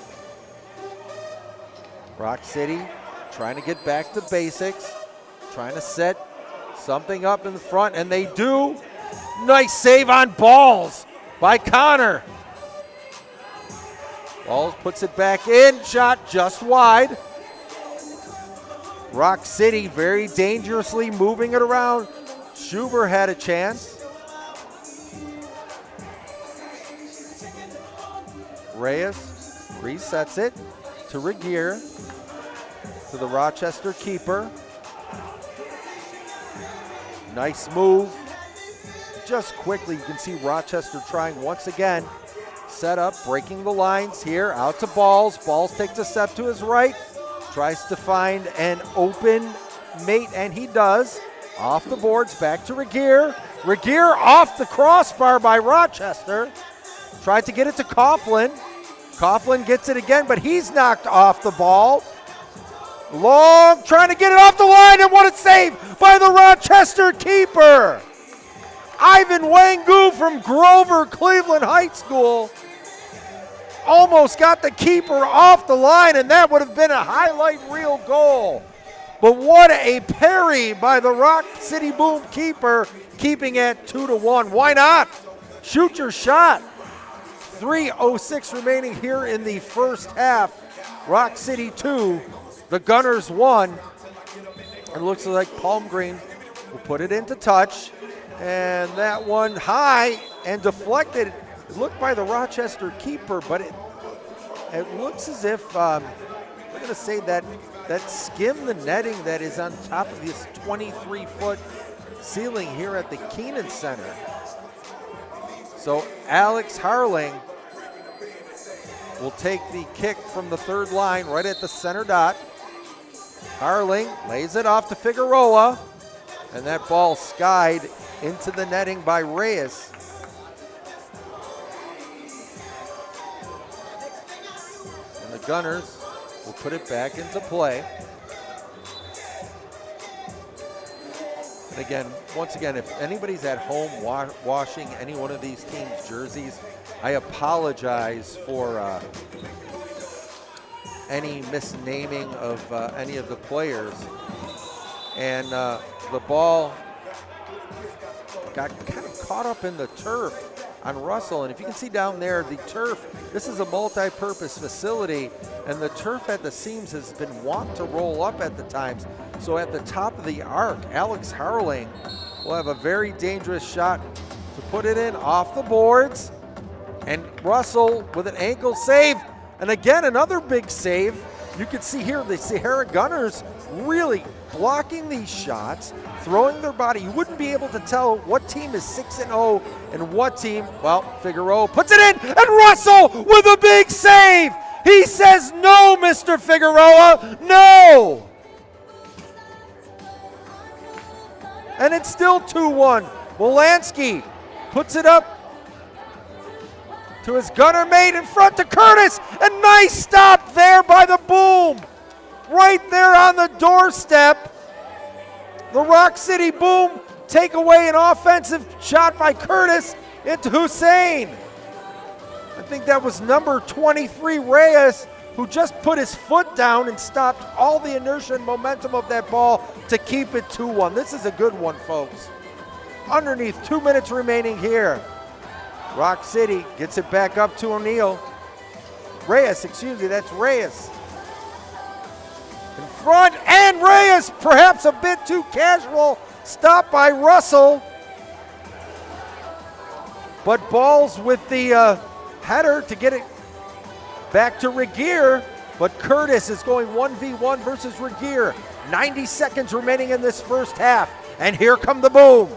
S3: Rock City trying to get back to basics. Trying to set something up in the front, and they do. Nice save on Balls by Connor. Balls puts it back in, shot just wide. Rock City very dangerously moving it around. Schubert had a chance. Reyes resets it to Regier, to the Rochester keeper. Nice move. Just quickly, you can see Rochester trying once again. Set up, breaking the lines here, out to Balls. Balls takes a step to his right. Tries to find an open mate, and he does. Off the boards, back to Regier. Regier off the crossbar by Rochester. Tried to get it to Coughlin. Coughlin gets it again, but he's knocked off the ball. Long, trying to get it off the line, and what a save by the Rochester keeper. Ivan Wangu from Grover Cleveland High School almost got the keeper off the line, and that would have been a highlight reel goal. But what a parry by the Rock City Boom keeper, keeping it 2-1. Why not? Shoot your shot. 3:06 remaining here in the first half. Rock City 2, the Gunners 1. It looks like Palmgreen will put it into touch. And that one high and deflected. It looked by the Rochester keeper, but it looks as if, we're going to say that skimmed the netting that is on top of this 23-foot ceiling here at the Keenan Center. So Alex Harling will take the kick from the third line right at the center dot. Harling lays it off to Figueroa, and that ball skied into the netting by Reyes. And the Gunners will put it back into play. And again, once again, if anybody's at home washing any one of these teams' jerseys, I apologize for any misnaming of any of the players. And the ball got kind of caught up in the turf on Russell. And if you can see down there, the turf, this is a multi-purpose facility, and the turf at the seams has been wont to roll up at the times. So at the top of the arc, Alex Harling will have a very dangerous shot to put it in off the boards. And Russell with an ankle save. And again, another big save. You can see here the Sahara Gunners really blocking these shots, throwing their body. You wouldn't be able to tell what team is 6-0 and what team, well, Figueroa puts it in, and Russell with a big save. He says, no, Mr. Figueroa, no. And it's still 2-1. Wolanski puts it up to his gunner mate in front to Curtis. A nice stop there by the Boom. Right there on the doorstep. The Rock City Boom take away an offensive shot by Curtis into Hussein. I think that was number 23, Reyes, who just put his foot down and stopped all the inertia and momentum of that ball to keep it 2-1. This is a good one, folks. Underneath, 2 minutes remaining here. Rock City gets it back up to O'Neill. Reyes, excuse me, that's Reyes. In front, and Reyes, perhaps a bit too casual. Stopped by Russell. But Balls with the header to get it back to Regier. But Curtis is going 1v1 versus Regier. 90 seconds remaining in this first half. And here come the Boom.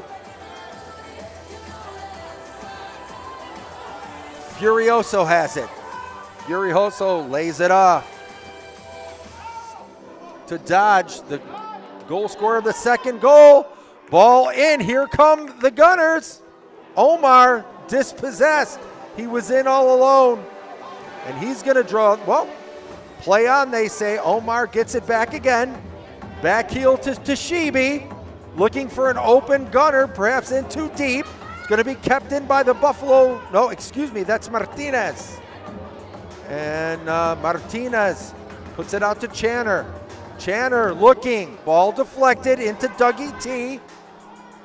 S3: Furioso has it. Furioso lays it off to Dodge, the goal scorer of the second goal. Ball in, here come the Gunners. Omar dispossessed. He was in all alone. And he's gonna draw, well, play on, they say. Omar gets it back again. Back heel to Shibi. Looking for an open Gunner, perhaps in too deep. It's gonna be kept in by the Buffalo, no, excuse me, that's Martinez. And Martinez puts it out to Channer. Channer looking, ball deflected into Dougie T.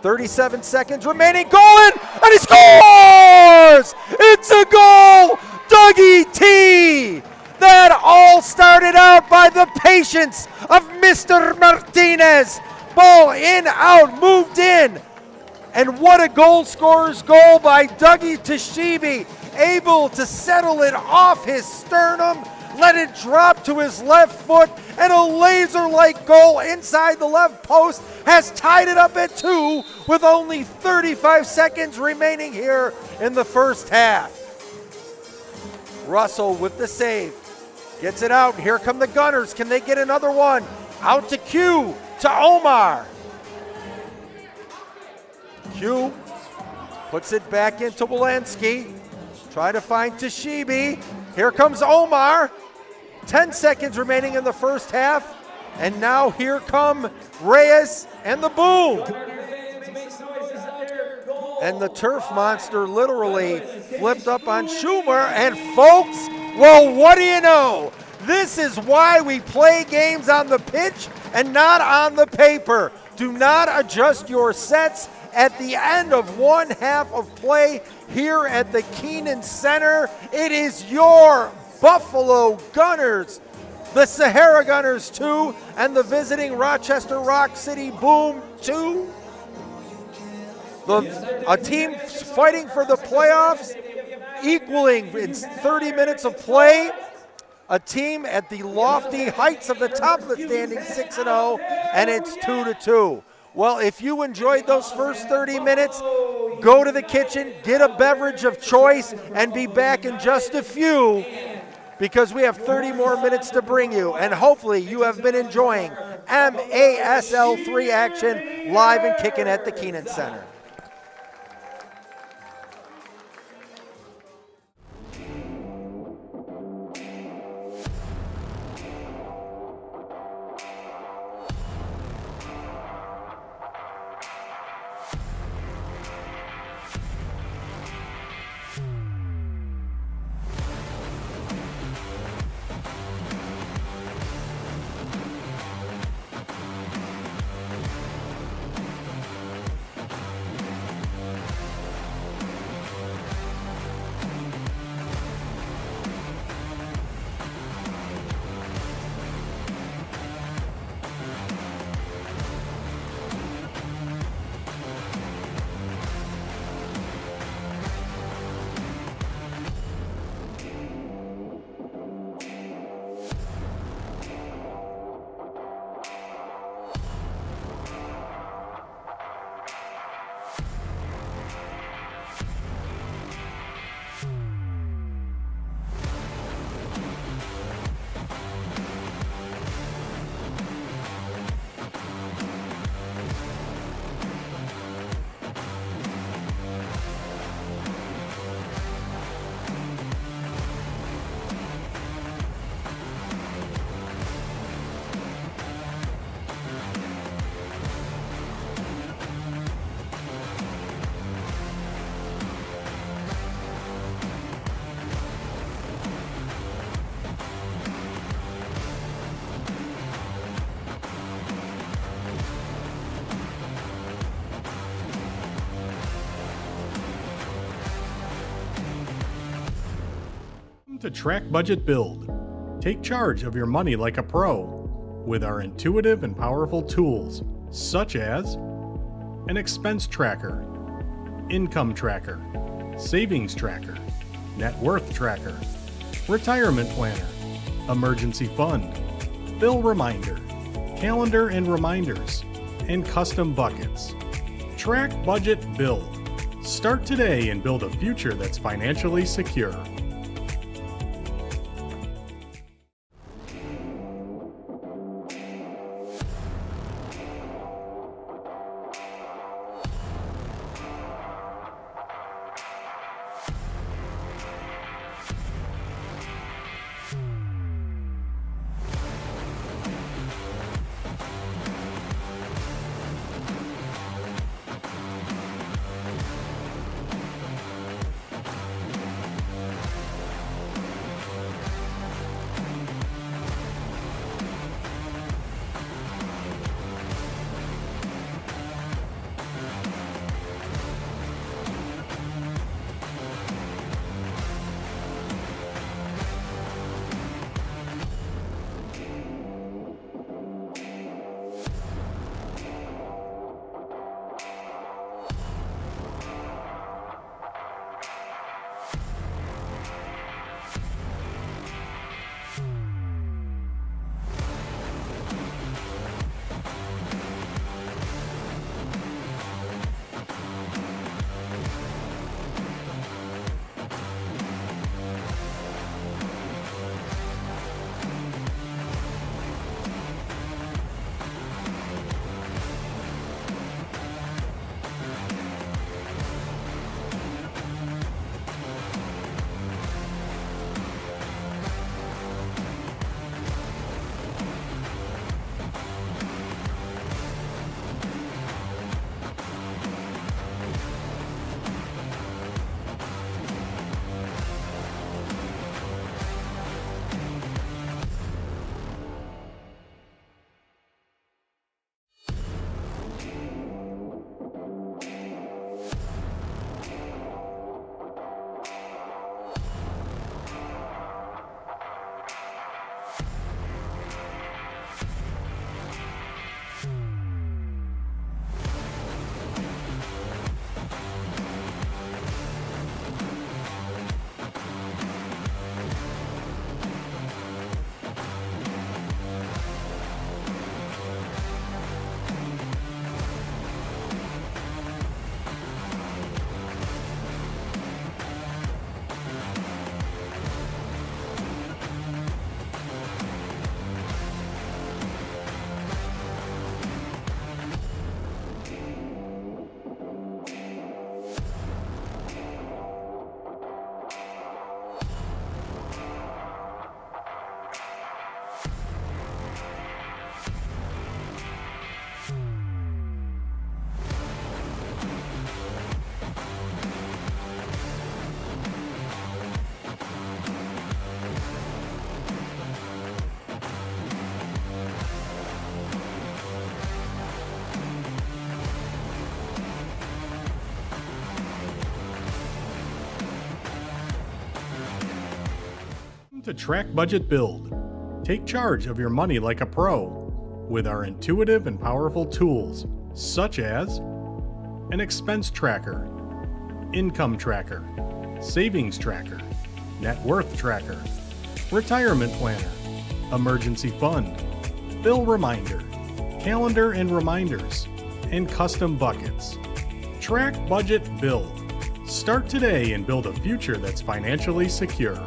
S3: 37 seconds remaining, going, and he scores! It's a goal! Dougie T! That all started out by the patience of Mr. Martinez. Ball in, out, moved in. And what a goal scorer's goal by Dougie Toshibi. Able to settle it off his sternum, let it drop to his left foot, and a laser-like goal inside the left post has tied it up at 2 with only 35 seconds remaining here in the first half. Russell with the save. Gets it out. Here come the Gunners. Can they get another one? Out to Q, to Omar. Q puts it back into Walensky. Try to find Toshibi. Here comes Omar. 10 seconds remaining in the first half. And now here come Reyes and the boom. And the turf monster literally flipped up on Schumer. And folks, well, what do you know? This is why we play games on the pitch and not on the paper. Do not adjust your sets at the end of one half of play here at the Keenan Center. It is your Buffalo Gunners, the Sahara Gunners 2, and the visiting Rochester Rock City Boom 2. A team fighting for the playoffs, equaling in 30 minutes of play. A team at the lofty heights of the top of the standings, 6-0, and it's 2-2. Well, if you enjoyed those first 30 minutes, go to the kitchen, get a beverage of choice, and be back in just a few, because we have 30 more minutes to bring you. And hopefully you have been enjoying MASL3 action live and kicking at the Keenan Center.
S1: To Track Budget Build. Take charge of your money like a pro with our intuitive and powerful tools, such as an expense tracker, income tracker, savings tracker, net worth tracker, retirement planner, emergency fund, bill reminder, calendar and reminders, and custom buckets. Track Budget Build. Start today and build a future that's financially secure. To Track Budget Build. Take charge of your money like a pro with our intuitive and powerful tools, such as an expense tracker, income tracker, savings tracker, net worth tracker, retirement planner, emergency fund, bill reminder, calendar and reminders, and custom buckets. Track, budget, build. Start today and build a future that's financially secure.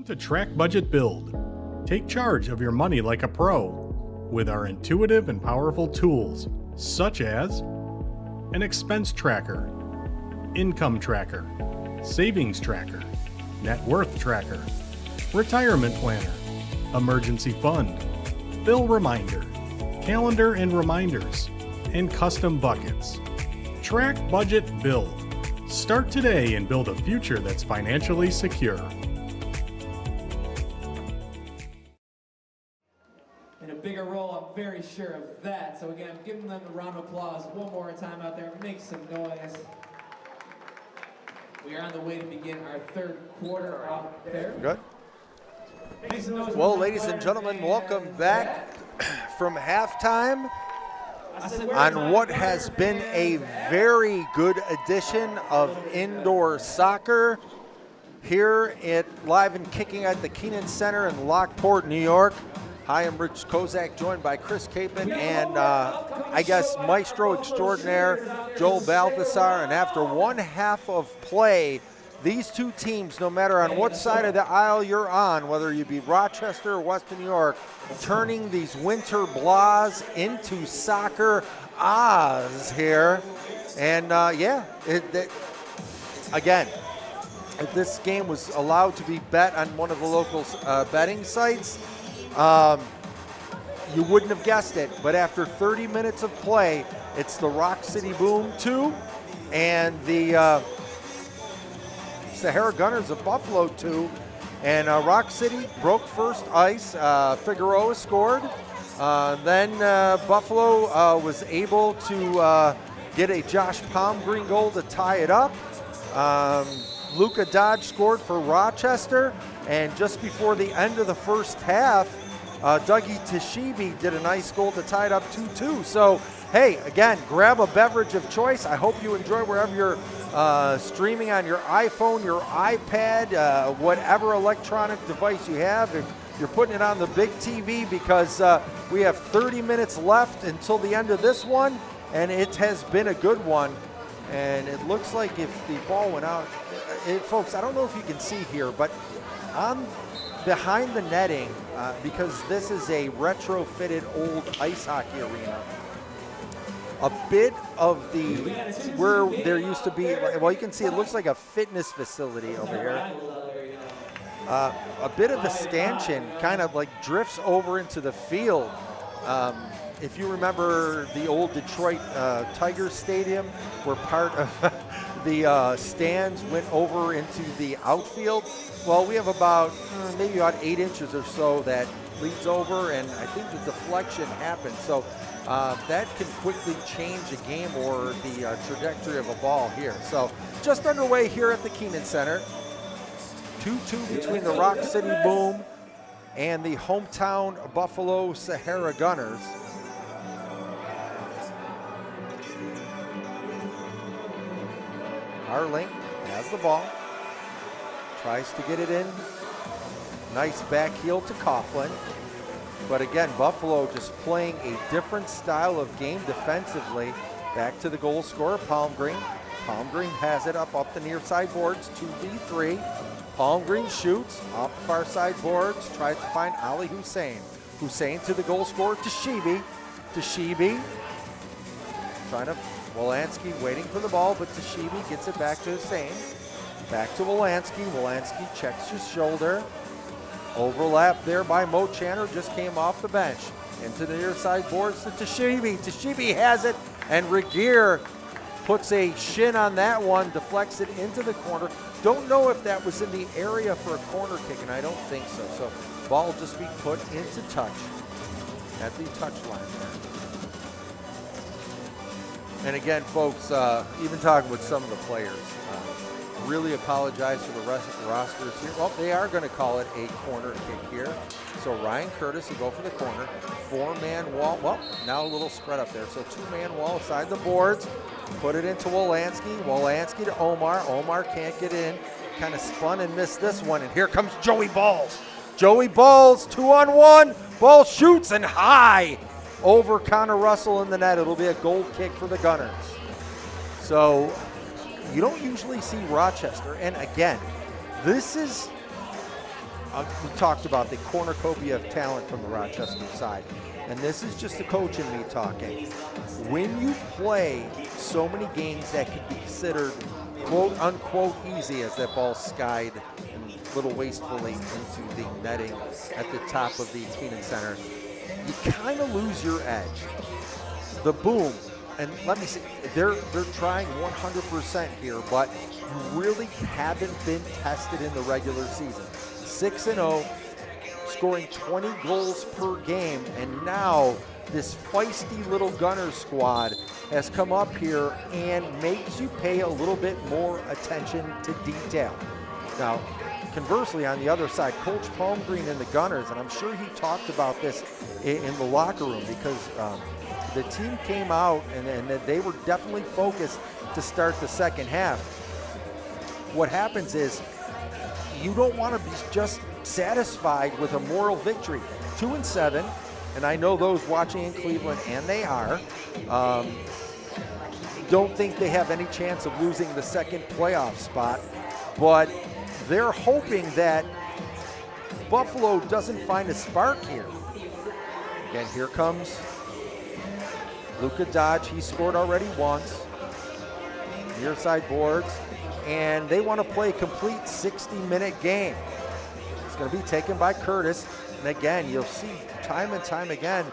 S1: to Track Budget Build. Take charge of your money like a pro with our intuitive and powerful tools, such as an expense tracker, income tracker, savings tracker, net worth tracker, retirement planner, emergency fund, bill reminder, calendar and reminders, and custom buckets. Track Budget Build. Start today and build a future that's financially secure.
S2: In a bigger role, I'm very sure of that. So again, I'm giving them a round of applause one more time out there. Make some noise. We are on the way to begin our third quarter out there.
S3: Good.
S2: Make some noise.
S3: Well, ladies and gentlemen, welcome back from halftime on what has been a very good edition of indoor soccer here at Live and Kicking at the Keenan Center in Lockport, New York. Hi, I'm Rich Kozak, joined by Chris Capeman and I guess Maestro Extraordinaire Joel Balthasar. And after one half of play, these two teams, no matter on what side of the aisle you're on, whether you be Rochester or Western New York, turning these winter blahs into soccer ahs here. And again, if this game was allowed to be bet on one of the local betting sites, you wouldn't have guessed it. But after 30 minutes of play, it's the Rock City Boom 2 and the Sahara Gunners of Buffalo 2, and Rock City broke first ice. Figueroa scored. Then Buffalo was able to get a Josh Palmgreen goal to tie it up. Luka Dodge scored for Rochester, and just before the end of the first half, Dougie Tashibi did a nice goal to tie it up 2-2. So, hey, again, grab a beverage of choice. I hope you enjoy wherever you're streaming on your iPhone, your iPad, whatever electronic device you have. If you're putting it on the big TV, because we have 30 minutes left until the end of this one, and it has been a good one. And it looks like if the ball went out, folks, I don't know if you can see here, but behind the netting, because this is a retrofitted old ice hockey arena, a bit of the, where there used to be, well, you can see it looks like a fitness facility over here. A bit of the stanchion kind of like drifts over into the field. If you remember the old Detroit Tigers Stadium, where part of the stands went over into the outfield, well, we have about maybe about 8 inches or so that leads over, and I think the deflection happened. So that can quickly change a game or the trajectory of a ball here. So just underway here at the Keenan Center. 2-2 between the Rock City Boom and the hometown Buffalo Sahara Gunners. Harling has the ball, tries to get it in. Nice back heel to Coughlin. But again, Buffalo just playing a different style of game defensively. Back to the goal scorer, Palmgreen. Palmgreen has it up the near side boards, 2v3. Palmgreen shoots off the far side boards, tries to find Ali Hussein. Hussein to the goal scorer, Tashibi. Tashibi trying to, Wolanski waiting for the ball, but Tashibi gets it back to Hussein. Back to Wolanski. Wolanski checks his shoulder. Overlap there by Mo Channer, just came off the bench. Into the near side boards to Tashibi. Tashibi has it, and Regier puts a shin on that one, deflects it into the corner. Don't know if that was in the area for a corner kick, and I don't think so. So ball will just be put into touch at the touch line there. And again, folks, even talking with some of the players, really apologize for the rest of the rosters here. Well, they are going to call it a corner kick here. So Ryan Curtis will go for the corner. 4-man wall. Well, now a little spread up there. So 2-man wall side the boards. Put it into Wolanski. Wolanski to Omar. Omar can't get in. Kind of spun and missed this one. And here comes Joey Balls. Joey Balls, 2-on-1. Ball shoots and high over Connor Russell in the net. It'll be a goal kick for the Gunners. So you don't usually see Rochester. And again, this is we talked about the cornucopia of talent from the Rochester side, and this is just the coach in me talking. When you play so many games that could be considered quote unquote easy, as that ball skied a little wastefully into the netting at the top of the Keenan Center, you kind of lose your edge. The boom, and let me say, they're trying 100% here, but you really haven't been tested in the regular season. 6-0, scoring 20 goals per game, and now this feisty little Gunner squad has come up here and makes you pay a little bit more attention to detail. Now, conversely, on the other side, Coach Palmgreen and the Gunners, and I'm sure he talked about this in the locker room, because the team came out and they were definitely focused to start the second half. What happens is you don't want to be just satisfied with a moral victory. 2-7, and I know those watching in Cleveland, and they are, don't think they have any chance of losing the second playoff spot, but they're hoping that Buffalo doesn't find a spark here. Again, here comes Luka Dodge. He scored already once. Near side boards. And they want to play a complete 60-minute game. It's going to be taken by Curtis. And again, you'll see time and time again,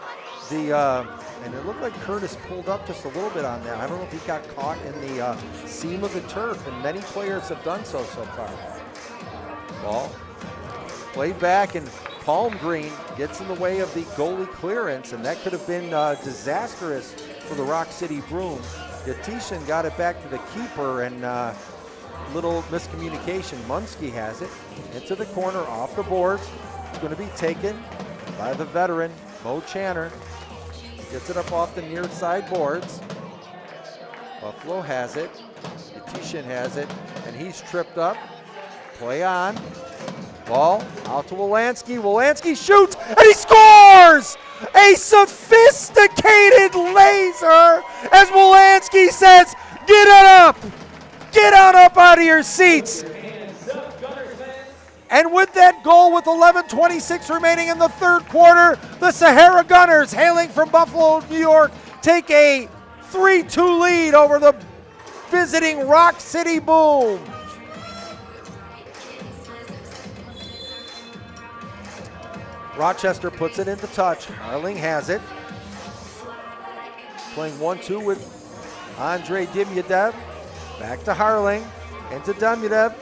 S3: and it looked like Curtis pulled up just a little bit on that. I don't know if he got caught in the seam of the turf, and many players have done so far. Ball played back, and Palmgreen gets in the way of the goalie clearance, and that could have been disastrous for the Rock City Broom. Yatishin got it back to the keeper, and little miscommunication. Munski has it into the corner, off the boards. It's going to be taken by the veteran, Mo Channer. Gets it up off the near side boards. Buffalo has it. Yatishin has it, and he's tripped up. Play on. Ball out to Wolanski. Wolanski shoots, and he scores! A sophisticated laser, as Wolanski says, get on up! Get on up out of your seats! And with that goal, with 11:26 remaining in the third quarter, the Sahara Gunners, hailing from Buffalo, New York, take a 3-2 lead over the visiting Rock City Boom. Rochester puts it into touch. Harling has it. Playing 1-2 with Andre Dimyadev. Back to Harling. Into Dimyadev.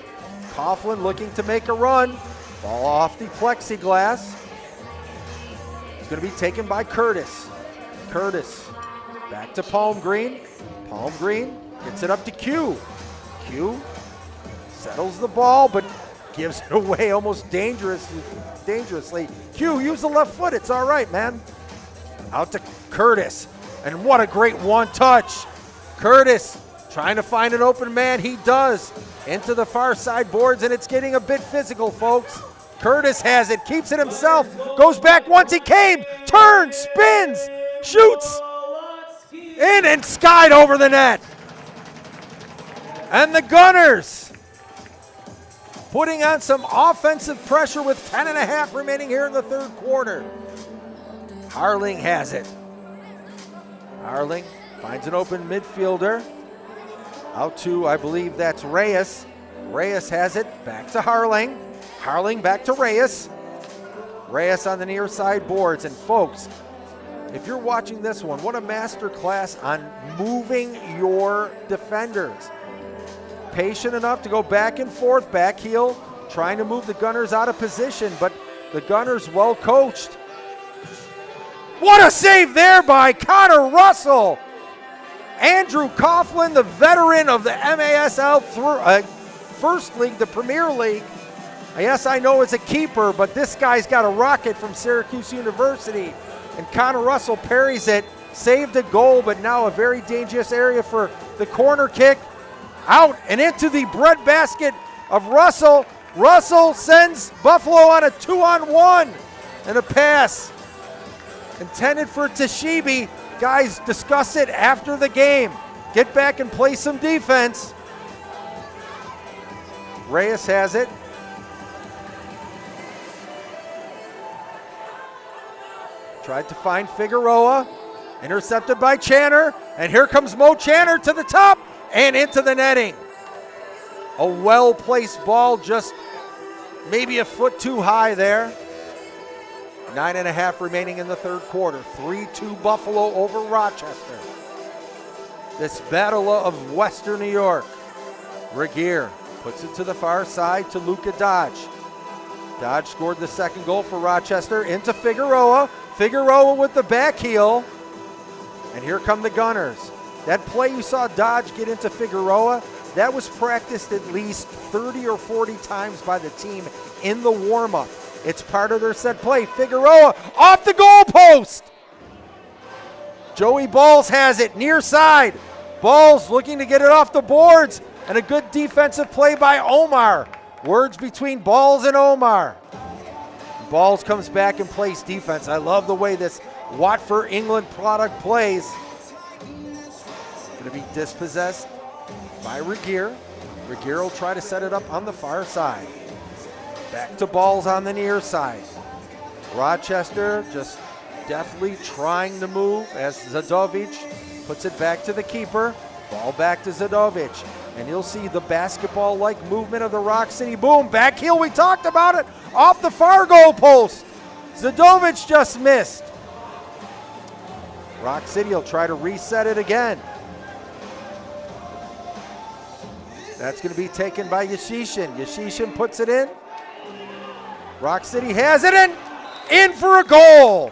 S3: Coughlin looking to make a run. Ball off the plexiglass. It's going to be taken by Curtis. Curtis back to Palmgreen. Palmgreen gets it up to Q. Q settles the ball, but gives it away almost dangerously. Q, use the left foot. It's all right, man. Out to Curtis. And what a great one touch. Curtis trying to find an open man. He does. Into the far side boards, and it's getting a bit physical, folks. Curtis has it, keeps it himself, goes back once he came, turns, spins, shoots, in and skied over the net. And the Gunners putting on some offensive pressure with 10.5 remaining here in the third quarter. Harling has it. Harling finds an open midfielder. Out to, I believe that's Reyes. Reyes has it, back to Harling. Harling back to Reyes. Reyes on the near side boards. And folks, if you're watching this one, what a master class on moving your defenders. Patient enough to go back and forth, back heel, trying to move the Gunners out of position, but the Gunners well coached. What a save there by Connor Russell. Andrew Coughlin, the veteran of the MASL3 First League, the Premier League. Yes, I know it's a keeper, but this guy's got a rocket from Syracuse University. And Connor Russell parries it, saved a goal, but now a very dangerous area for the corner kick. Out and into the breadbasket of Russell. Russell sends Buffalo on a 2-on-1 and a pass intended for Tashibi. Guys, discuss it after the game. Get back and play some defense. Reyes has it. Tried to find Figueroa. Intercepted by Channer. And here comes Mo Channer to the top and into the netting. A well-placed ball, just maybe a foot too high there. 9.5 remaining in the third quarter. 3-2 Buffalo over Rochester. This battle of Western New York. Regier puts it to the far side to Luka Dodge. Dodge scored the second goal for Rochester. Into Figueroa. Figueroa with the back heel. And here come the Gunners. That play you saw Dodge get into Figueroa, that was practiced at least 30 or 40 times by the team in the warm-up. It's part of their set play. Figueroa off the goalpost. Joey Balls has it near side. Balls looking to get it off the boards, and a good defensive play by Omar. Words between Balls and Omar. Balls comes back and plays defense. I love the way this Watford England product plays. Going to be dispossessed by Regier. Regier will try to set it up on the far side. Back to Balls on the near side. Rochester just deftly trying to move as Zadovic puts it back to the keeper. Ball back to Zadovic. And you'll see the basketball-like movement of the Rock City Boom. Back heel, we talked about it. Off the far goal post. Zadovic just missed. Rock City will try to reset it again. That's going to be taken by Yashishin. Yashishin puts it in. Rock City has it in for a goal.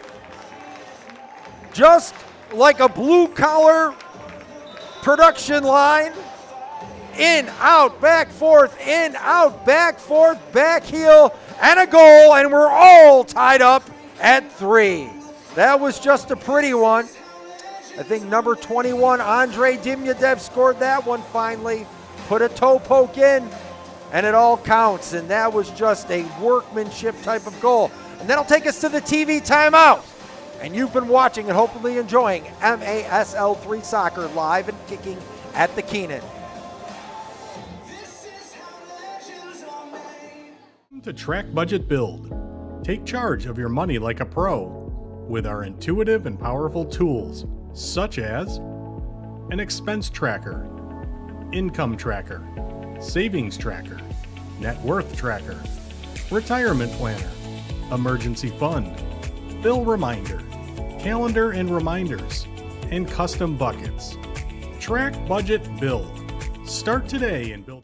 S3: Just like a blue-collar production line. In, out, back, forth, in, out, back, forth, back heel, and a goal, and we're all tied up at 3. That was just a pretty one. I think number 21, Andre Dimyadev, scored that one finally. Put a toe poke in, and it all counts, and that was just a workmanship type of goal. And that'll take us to the TV timeout. And you've been watching and hopefully enjoying MASL3 Soccer live and kicking at the Keenan.
S1: To Track Budget Build. Take charge of your money like a pro with our intuitive and powerful tools, such as an expense tracker, income tracker, savings tracker, net worth tracker, retirement planner, emergency fund, bill reminder, calendar and reminders, and custom buckets. Track Budget Build. Start today and build.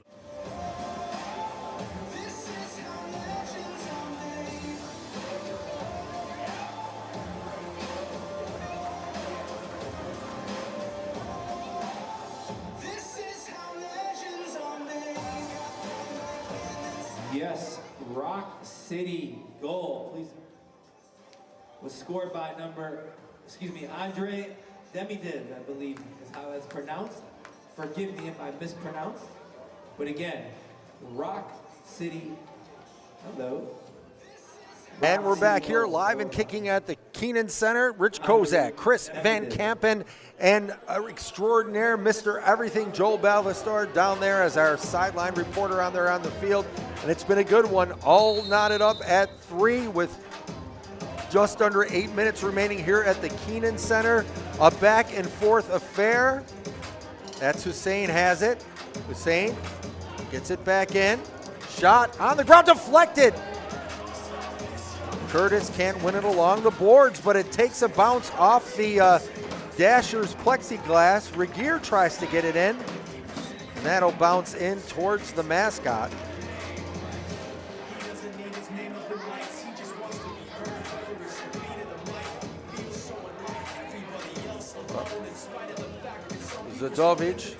S2: Yes, Rock City goal, please. Was scored by Andre Demidiv, I believe is how it's pronounced. Forgive me if I mispronounce. But again, Rock City, hello.
S3: And we're back here live and kicking at the Keenan Center. Rich Kozak, Chris Van Kampen, and extraordinaire Mr. Everything, Joel Balvastor, down there as our sideline reporter on there on the field. And it's been a good one, all knotted up at 3 with just under 8 minutes remaining here at the Keenan Center. A back and forth affair. That's Hussein has it. Hussein gets it back in. Shot on the ground, deflected. Curtis can't win it along the boards, but it takes a bounce off the Dasher's plexiglass. Regier tries to get it in, and that'll bounce in towards the mascot. Zadovic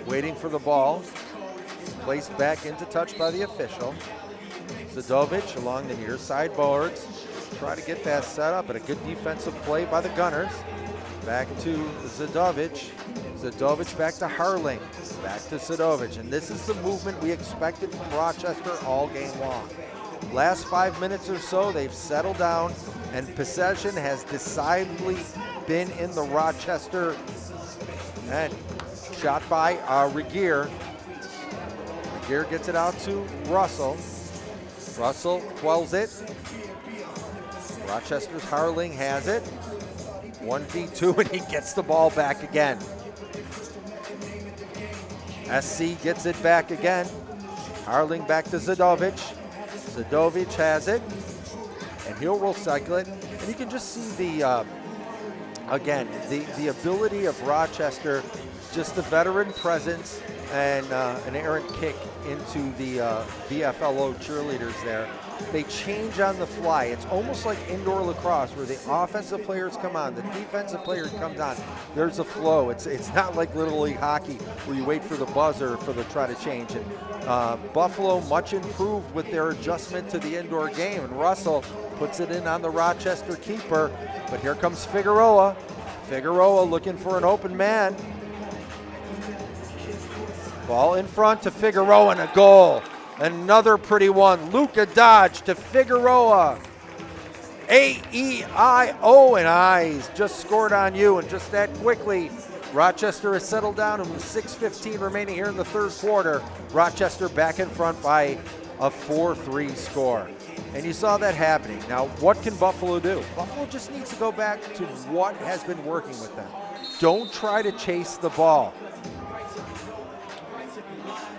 S3: waiting for the ball. Placed back into touch by the official. Zadovic along the near side boards. Try to get that set up, but a good defensive play by the Gunners. Back to Zadovic. Zadovic back to Harling. Back to Zadovic. And this is the movement we expected from Rochester all game long. Last 5 minutes or so, they've settled down, and possession has decidedly been in the Rochester end. Shot by Regier. Regier gets it out to Russell. Russell quells it. Rochester's Harling has it. 1v2, and he gets the ball back again. SC gets it back again. Harling back to Zadovic. Zadovic has it, and he'll recycle it. And you can just see the, again, the ability of Rochester, just the veteran presence and an errant kick into the BFLO cheerleaders there. They change on the fly. It's almost like indoor lacrosse where the offensive players come on, the defensive player comes on. There's a flow. It's not like Little League hockey where you wait for the buzzer for the try to change. And Buffalo much improved with their adjustment to the indoor game. And Russell puts it in on the Rochester keeper. But here comes Figueroa. Figueroa looking for an open man. Ball in front to Figueroa and a goal. Another pretty one. Luka Dodge to Figueroa. A-E-I-O and I's just scored on you, and just that quickly, Rochester has settled down, and with 6:15 remaining here in the third quarter, Rochester back in front by a 4-3 score. And you saw that happening. Now, what can Buffalo do? Buffalo just needs to go back to what has been working with them. Don't try to chase the ball.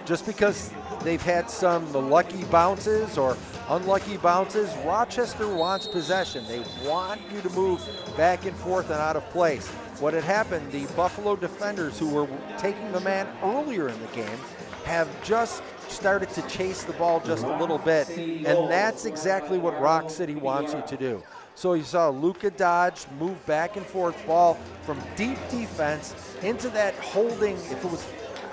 S3: Just because they've had some lucky bounces or unlucky bounces, Rochester wants possession. They want you to move back and forth and out of place. What had happened, the Buffalo defenders who were taking the man earlier in the game have just started to chase the ball just a little bit, and that's exactly what Rock City wants you to do. So you saw Luka Dodge move back and forth ball from deep defense into that holding, if it was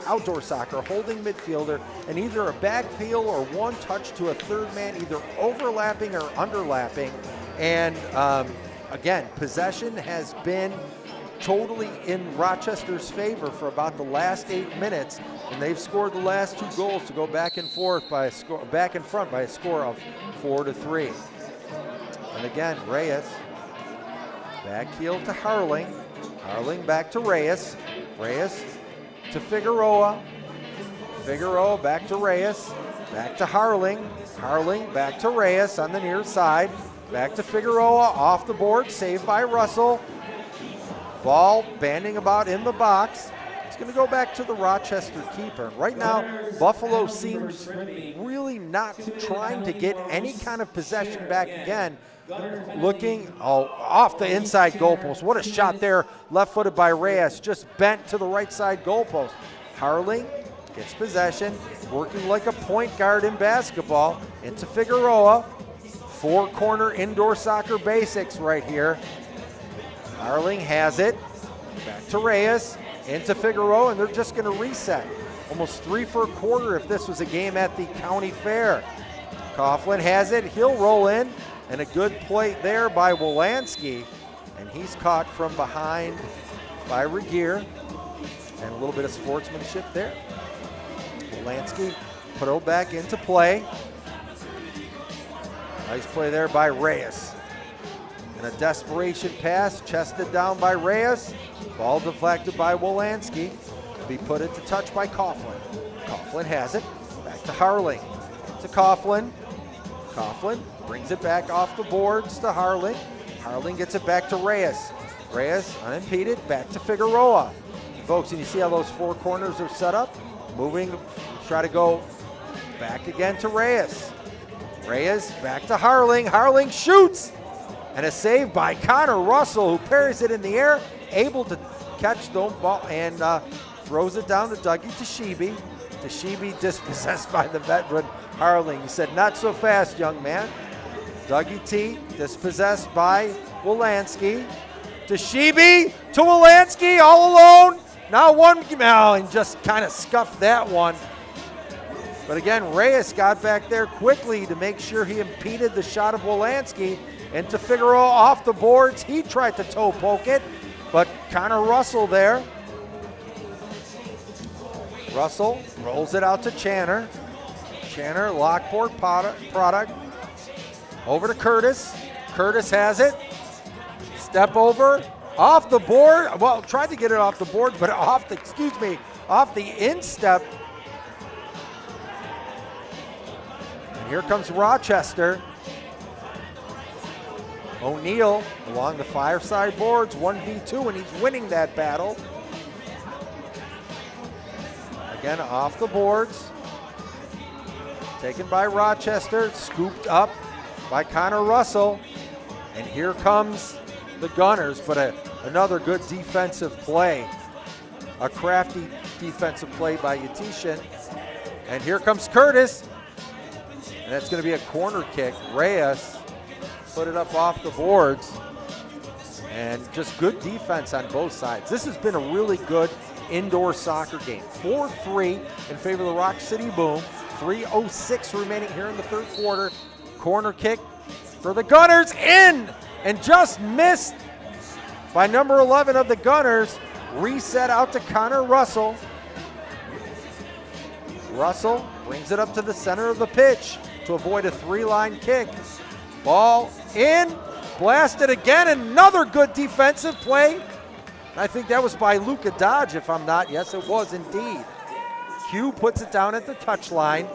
S3: outdoor soccer, holding midfielder, and either a backfield or one touch to a third man, either overlapping or underlapping. And again, possession has been totally in Rochester's favor for about the last 8 minutes, and they've scored the last 2 goals to go back and forth by a score, back in front by a score of 4-3. And again, Reyes back heel to Harling. Harling back to Reyes. Reyes to Figueroa. Figueroa back to Reyes. Back to Harling. Harling back to Reyes on the near side. Back to Figueroa, off the board, saved by Russell. Ball banding about in the box. It's going to go back to the Rochester keeper. Right now, Buffalo seems really not trying to get any kind of possession back again. Looking off the inside goalpost. What a shot there, left-footed by Reyes, just bent to the right side goalpost. Harling gets possession, working like a point guard in basketball, into Figueroa. 4-corner indoor soccer basics right here. Harling has it, back to Reyes, into Figueroa, and they're just going to reset. Almost 3 for a quarter if this was a game at the county fair. Coughlin has it, he'll roll in, and a good play there by Wolanski, and he's caught from behind by Regier, and a little bit of sportsmanship there. Wolanski put it back into play. Nice play there by Reyes. And a desperation pass, chested down by Reyes. Ball deflected by Wolanski. To be put into touch by Coughlin. Coughlin has it. Back to Harling. To Coughlin. Coughlin brings it back off the boards to Harling. Harling gets it back to Reyes. Reyes unimpeded, back to Figueroa. Folks, and you see how those 4 corners are set up? Moving, try to go back again to Reyes. Reyes back to Harling. Harling shoots! And a save by Connor Russell, who parries it in the air, able to catch the ball and throws it down to Dougie Toshibi. Toshibi dispossessed by the veteran Harling. He said, "Not so fast, young man." Dougie T dispossessed by Wolanski. Toshibi to Wolanski, all alone. Now one, and just kind of scuffed that one. But again, Reyes got back there quickly to make sure he impeded the shot of Wolanski. Into Figueroa off the boards. He tried to toe poke it, but Connor Russell there. Russell rolls it out to Channer. Channer, lockboard product. Over to Curtis. Curtis has it. Step over. Off the board. Well, tried to get it off the board, but off the instep. And here comes Rochester. O'Neal along the far side boards, 1v2, and he's winning that battle. Again, off the boards. Taken by Rochester, scooped up by Connor Russell. And here comes the Gunners, but another good defensive play. A crafty defensive play by Yatishin. And here comes Curtis. And that's going to be a corner kick. Reyes put it up off the boards. And just good defense on both sides. This has been a really good indoor soccer game. 4-3 in favor of the Rock City Boom. 3:06 remaining here in the third quarter. Corner kick for the Gunners, in and just missed by number 11 of the Gunners. Reset out to Connor Russell. Russell brings it up to the center of the pitch to avoid a three-line kick. Ball in, blasted again, another good defensive play. I think that was by Luka Dodge, if I'm not. Yes, it was indeed. Q puts it down at the touchline,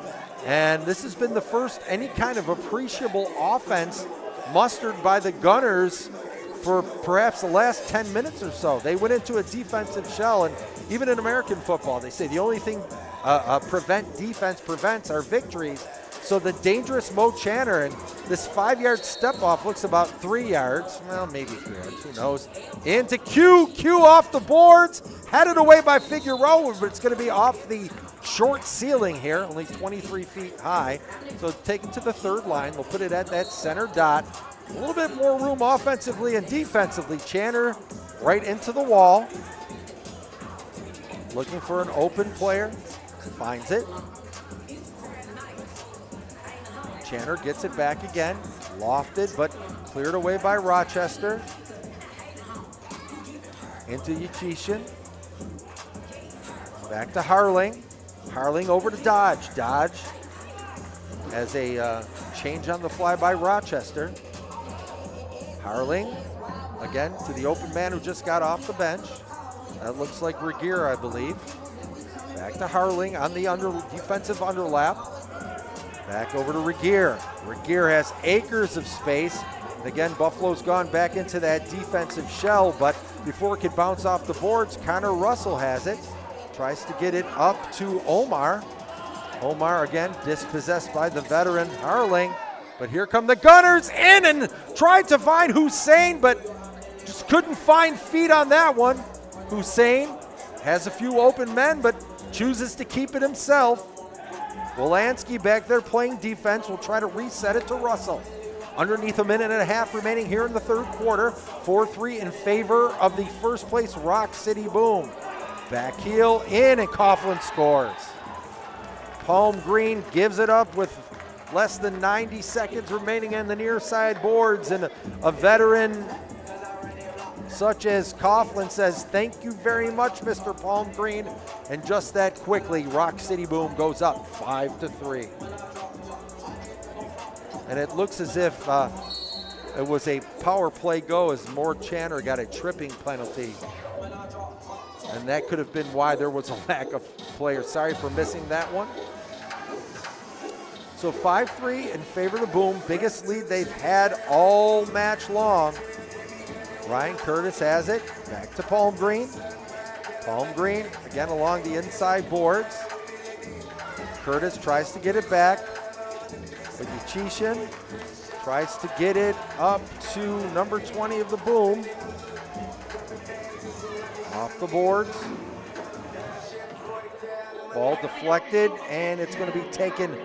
S3: and this has been the first any kind of appreciable offense mustered by the Gunners for perhaps the last 10 minutes or so. They went into a defensive shell, and even in American football, they say the only thing defense prevents are victories. So the dangerous Mo Channer, and this 5-yard step off looks about 3 yards. Well, maybe 3 yards, who knows. Into Q, Q off the boards, headed away by Figueroa, but it's gonna be off the short ceiling here, only 23 feet high. So taken to the third line, they'll put it at that center dot. A little bit more room offensively and defensively. Channer right into the wall. Looking for an open player, finds it. Channer gets it back again, lofted but cleared away by Rochester. Into Yatishin. Back to Harling. Harling over to Dodge. Dodge has a change on the fly by Rochester. Harling again to the open man who just got off the bench. That looks like Regier, I believe. Back to Harling on the defensive underlap. Back over to Regier. Regier has acres of space. And again, Buffalo's gone back into that defensive shell, but before it could bounce off the boards, Connor Russell has it. Tries to get it up to Omar. Omar again dispossessed by the veteran Harling. But here come the Gunners in and tried to find Hussein, but just couldn't find feet on that one. Hussein has a few open men, but chooses to keep it himself. Wolanski back there playing defense, will try to reset it to Russell. Underneath a minute and a half remaining here in the third quarter. 4-3 in favor of the first place Rock City Boom. Back heel in and Coughlin scores. Palm Green gives it up with less than 90 seconds remaining on the near side boards, and a veteran such as Coughlin says, "Thank you very much, Mr. Palm Green." And just that quickly, Rock City Boom goes up 5-3. And it looks as if it was a power play go as Mort Channer got a tripping penalty. And that could have been why there was a lack of players. Sorry for missing that one. So 5-3 in favor of the Boom. Biggest lead they've had all match long. Ryan Curtis has it. Back to Palm Green. Palm Green again along the inside boards. Curtis tries to get it back. But Yatishin tries to get it up to number 20 of the Boom. Off the boards. Ball deflected, and it's going to be taken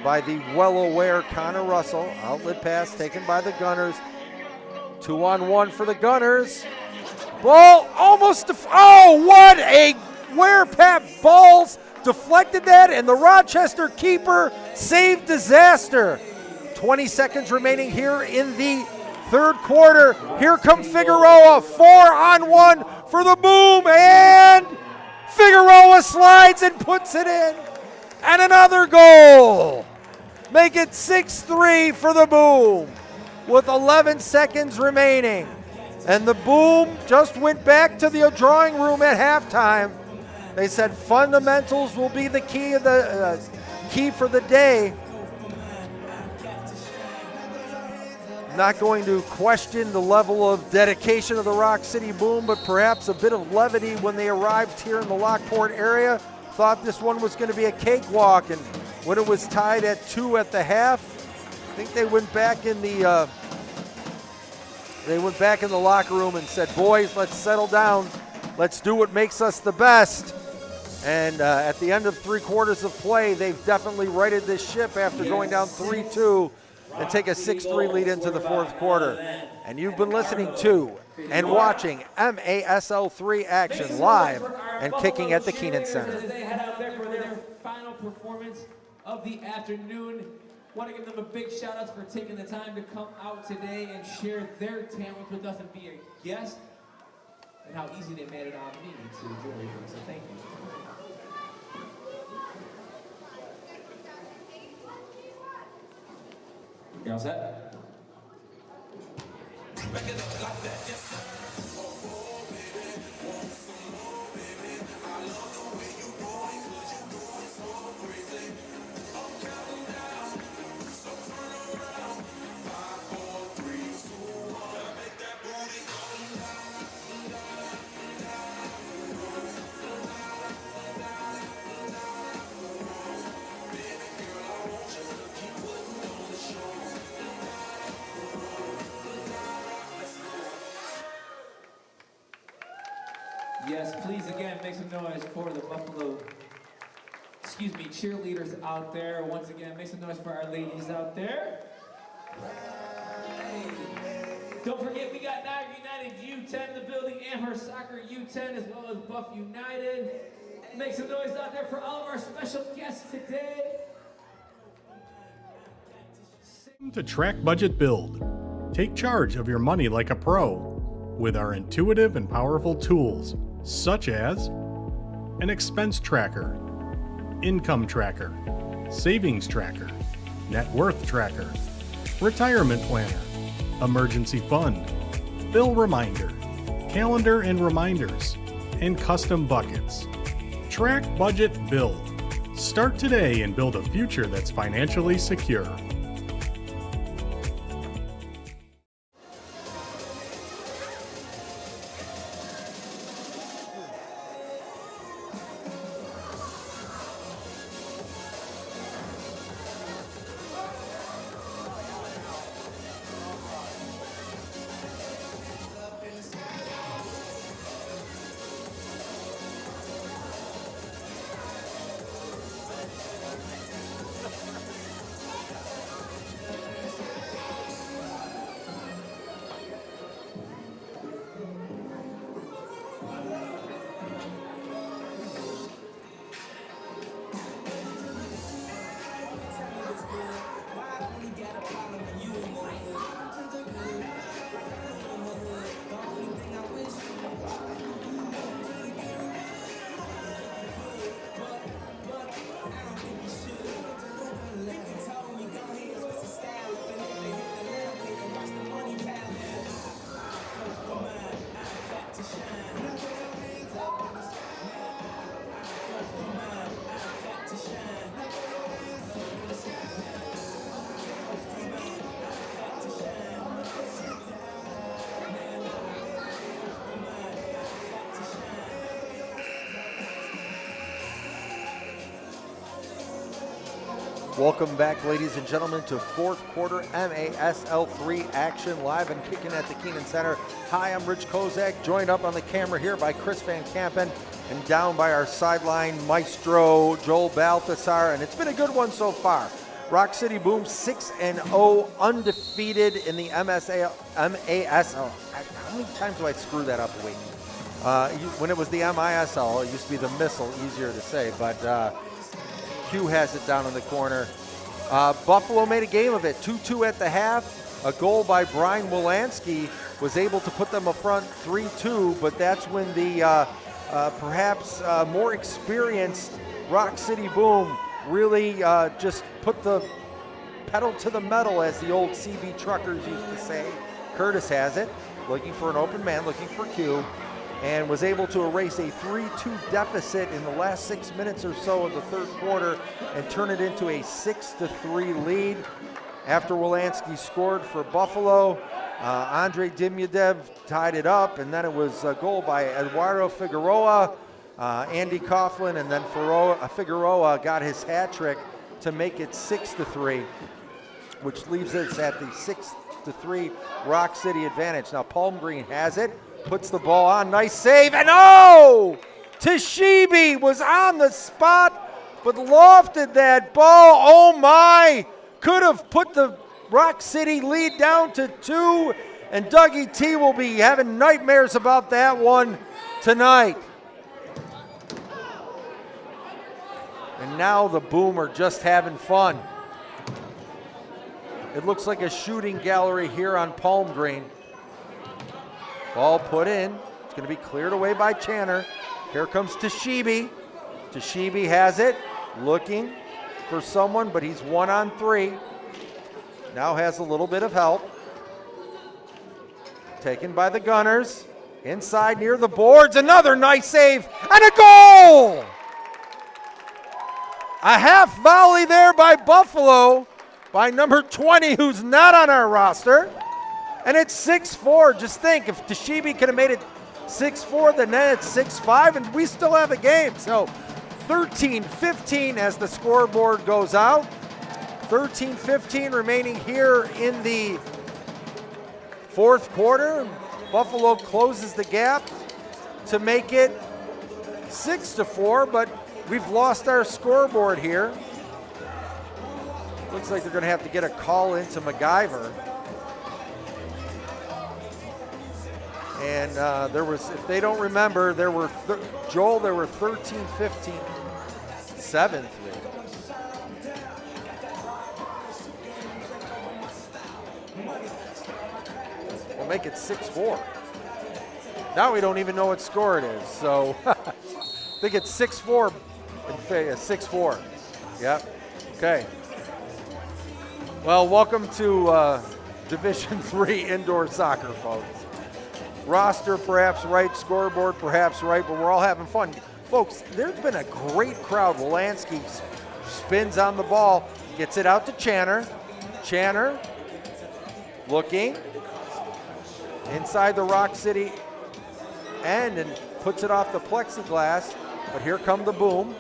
S3: by the well-aware Connor Russell. Outlet pass taken by the Gunners. 2-on-1 for the Gunners. Ball almost, oh, what a, where Pat Balls deflected that, and the Rochester keeper saved disaster. 20 seconds remaining here in the third quarter. Here come Figueroa, 4-on-1 for the Boom, and Figueroa slides and puts it in. And another goal. Make it 6-3 for the Boom with 11 seconds remaining. And the Boom just went back to the drawing room at halftime. They said fundamentals will be the key of key for the day. Not going to question the level of dedication of the Rock City Boom, but perhaps a bit of levity when they arrived here in the Lockport area. Thought this one was going to be a cakewalk, and when it was tied at 2 at the half, I think they went back in the locker room and said, "Boys, let's settle down. Let's do what makes us the best." And at the end of 3 quarters of play, they've definitely righted this ship after going down 3-2 and take a 6-3 lead into the 4th quarter. And you've been listening to and watching MASL3 action live and kicking at the Keenan Center.
S2: They head out there for their final performance of the afternoon. Want to give them a big shout out for taking the time to come out today and share their talent with us and be a guest, and how easy they made it on me to do everything. So thank you. You all set? Yes, please again make some noise for the cheerleaders out there. Once again, make some noise for our ladies out there. Don't forget, we got Niagara United U10 in the building, Amherst Soccer U10, as well as Buff United. Make some noise out there for all of our special guests today.
S1: To track budget build. Take charge of your money like a pro with our intuitive and powerful tools, such as an expense tracker, income tracker, savings tracker, net worth tracker, retirement planner, emergency fund, bill reminder, calendar and reminders, and custom buckets. Track, budget, build. Start today and build a future that's financially secure.
S3: Welcome back, ladies and gentlemen, to 4th quarter MASL3 action live and kicking at the Keenan Center. Hi, I'm Rich Kozak, joined up on the camera here by Chris Van Kampen and down by our sideline maestro, Joel Balthasar, and it's been a good one so far. Rock City Boom 6-0, undefeated in the MASL. How many times do I screw that up a week? When it was the MISL, it used to be the missile, easier to say, but Q has it down in the corner. Buffalo made a game of it, 2-2 at the half. A goal by Brian Wolanski was able to put them up front 3-2, but that's when the perhaps more experienced Rock City Boom really just put the pedal to the metal, as the old CB truckers used to say. Curtis has it, looking for an open man, looking for Q, and was able to erase a 3-2 deficit in the last 6 minutes or so of the 3rd quarter and turn it into a 6-3 lead. after Wolanski scored for Buffalo. Andre Dimyadev tied it up, and then it was a goal by Eduardo Figueroa, Andy Coughlin, and then Figueroa got his hat trick to make it 6-3, which leaves us at the 6-3 Rock City advantage. Now Palm Green has it, puts the ball on, nice save, and oh! Tashibi was on the spot, but lofted that ball. Oh my! Could have put the Rock City lead down to 2, and Dougie T will be having nightmares about that one tonight. And now the Boom are just having fun. It looks like a shooting gallery here on Palm Green. Ball put in. It's going to be cleared away by Channer. Here comes Tashibi. Tashibi has it, looking for someone, but he's 1-on-3. Now has a little bit of help. Taken by the Gunners. Inside near the boards, another nice save, and a goal! A half volley there by Buffalo, by number 20, who's not on our roster. And it's 6-4. Just think, if Tashibi could have made it 6-4, then it's 6-5, and we still have a game. So 13-15 as the scoreboard goes out. 13-15 remaining here in the fourth quarter. Buffalo closes the gap to make it 6-4, but we've lost our scoreboard here. Looks like they're going to have to get a call into MacGyver. And there was, if they don't remember, there were, Joel, there were 13-15, 7-3. We'll make it 6-4. Now we don't even know what score it is, so I think it's 6-4, 6-4. Yep, okay. Well, welcome to Division III indoor soccer, folks. Roster perhaps right, scoreboard perhaps right, but we're all having fun. Folks, there's been a great crowd. Wolanski spins on the ball, gets it out to Channer. Channer looking inside the Rock City end and puts it off the plexiglass, but here come the Boom.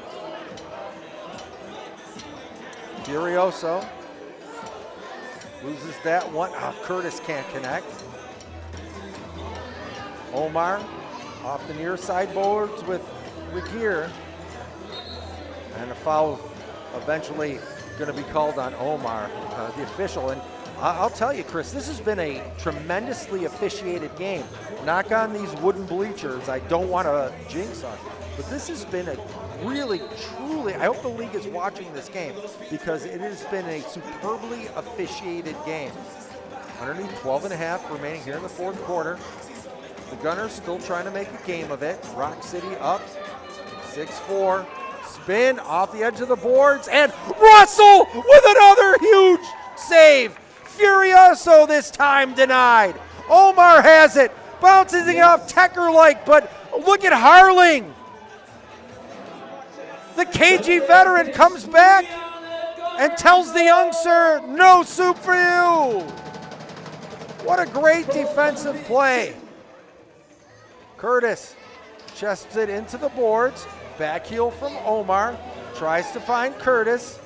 S3: Furioso loses that one. Curtis can't connect. Omar off the near side boards with Regier. And a foul eventually going to be called on Omar, the official. And I'll tell you, Chris, this has been a tremendously officiated game. Knock on these wooden bleachers. I don't want to jinx us, but this has been a really, truly, I hope the league is watching this game because it has been a superbly officiated game. Underneath 12.5 remaining here in the fourth quarter. The Gunners still trying to make a game of it. Rock City up 6-4. Spin off the edge of the boards, and Russell with another huge save. Furioso this time denied. Omar has it, bounces it off Tecker-like, but look at Harling. The KG veteran comes back and tells the youngster, no soup for you. What a great defensive play. Curtis chests it into the boards. Back heel from Omar. Tries to find Curtis.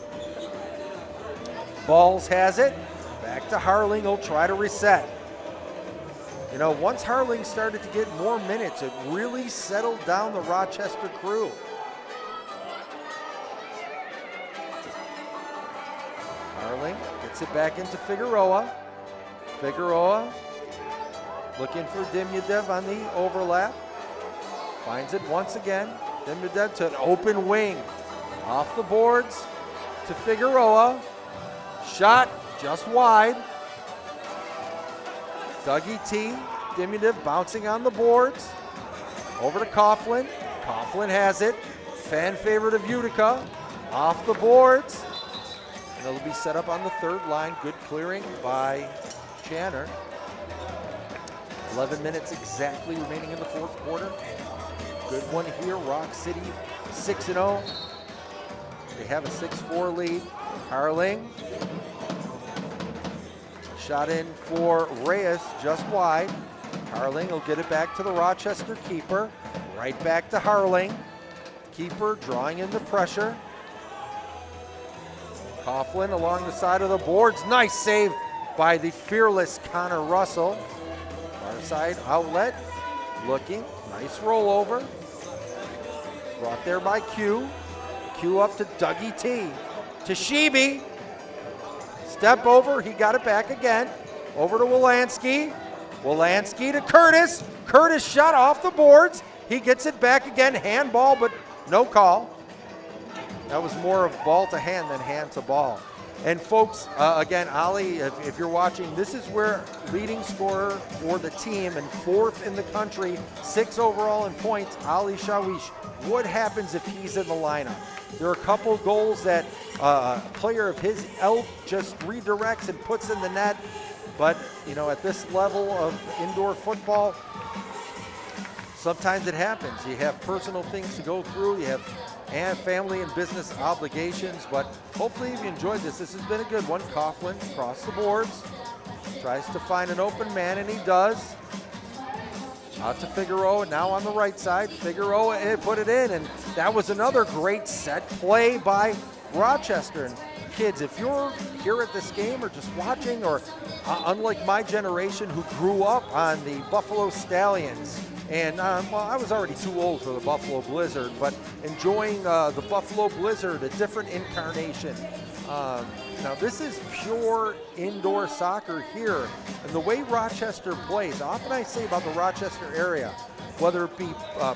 S3: Balls has it. Back to Harling. He'll try to reset. You know, once Harling started to get more minutes, it really settled down the Rochester crew. Harling gets it back into Figueroa. Figueroa looking for Dimyadev on the overlap. Finds it once again. Dimyadev to an open wing. Off the boards to Figueroa. Shot just wide. Dougie T. Dimyadev bouncing on the boards. Over to Coughlin. Coughlin has it. Fan favorite of Utica. Off the boards. And it'll be set up on the third line. Good clearing by Channer. 11 minutes exactly remaining in the fourth quarter. Good one here. Rock City 6-0. They have a 6-4 lead. Harling Shot in for Reyes, just wide. Harling will get it back to the Rochester keeper. Right back to Harling. Keeper drawing in the pressure. Coughlin along the side of the boards. Nice save by the fearless Connor Russell. Far side outlet. Looking. Nice rollover. Brought there by Q. Q up to Dougie T. To Sheeby. Step over. He got it back again. Over to Wolanski. Wolanski to Curtis. Curtis shot off the boards. He gets it back again. Handball, but no call. That was more of ball to hand than hand to ball. And folks, again, Ali, if you're watching, this is where leading scorer for the team and 4th in the country, 6 overall in points, Ali Shawish. What happens if he's in the lineup? There are a couple goals that a player of his ilk just redirects and puts in the net. But, you know, at this level of indoor football, sometimes it happens. You have personal things to go through. You have family and business obligations. But hopefully you enjoyed this. This has been a good one. Coughlin across the boards. Tries to find an open man, and he does. Out to Figueroa, now on the right side. Figueroa put it in, and that was another great set play by Rochester. And kids, if you're here at this game or just watching, or unlike my generation who grew up on the Buffalo Stallions, and well, I was already too old for the Buffalo Blizzard, but enjoying the Buffalo Blizzard, a different incarnation. Now this is pure indoor soccer here, and the way Rochester plays, often I say about the Rochester area, whether it be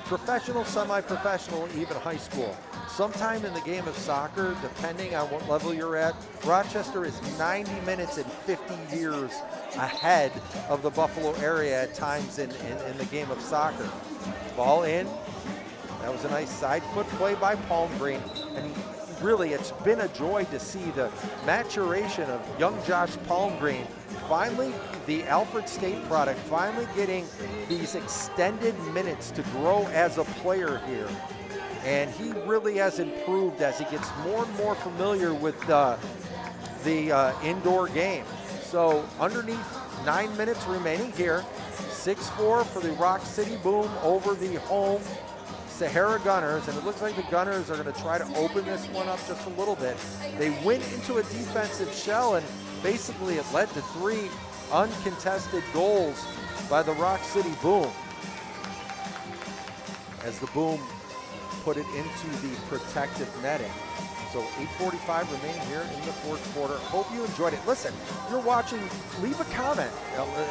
S3: professional, semi-professional, even high school, sometime in the game of soccer, depending on what level you're at, Rochester is 90 minutes and 50 years ahead of the Buffalo area at times in the game of soccer. Ball in. That was a nice side foot play by Palmgreen. And really, it's been a joy to see the maturation of young Josh Palmgreen. Finally, the Alfred State product, finally getting these extended minutes to grow as a player here. And he really has improved as he gets more and more familiar with the indoor game. So underneath 9 minutes remaining here, 6-4 for the Rock City Boom over the home Sahara Gunners, and it looks like the Gunners are going to try to open this one up just a little bit. They went into a defensive shell, and basically it led to 3 uncontested goals by the Rock City Boom, as the Boom put it into the protective netting. So 8:45 remaining here in the 4th quarter. Hope you enjoyed it. Listen, if you're watching, leave a comment.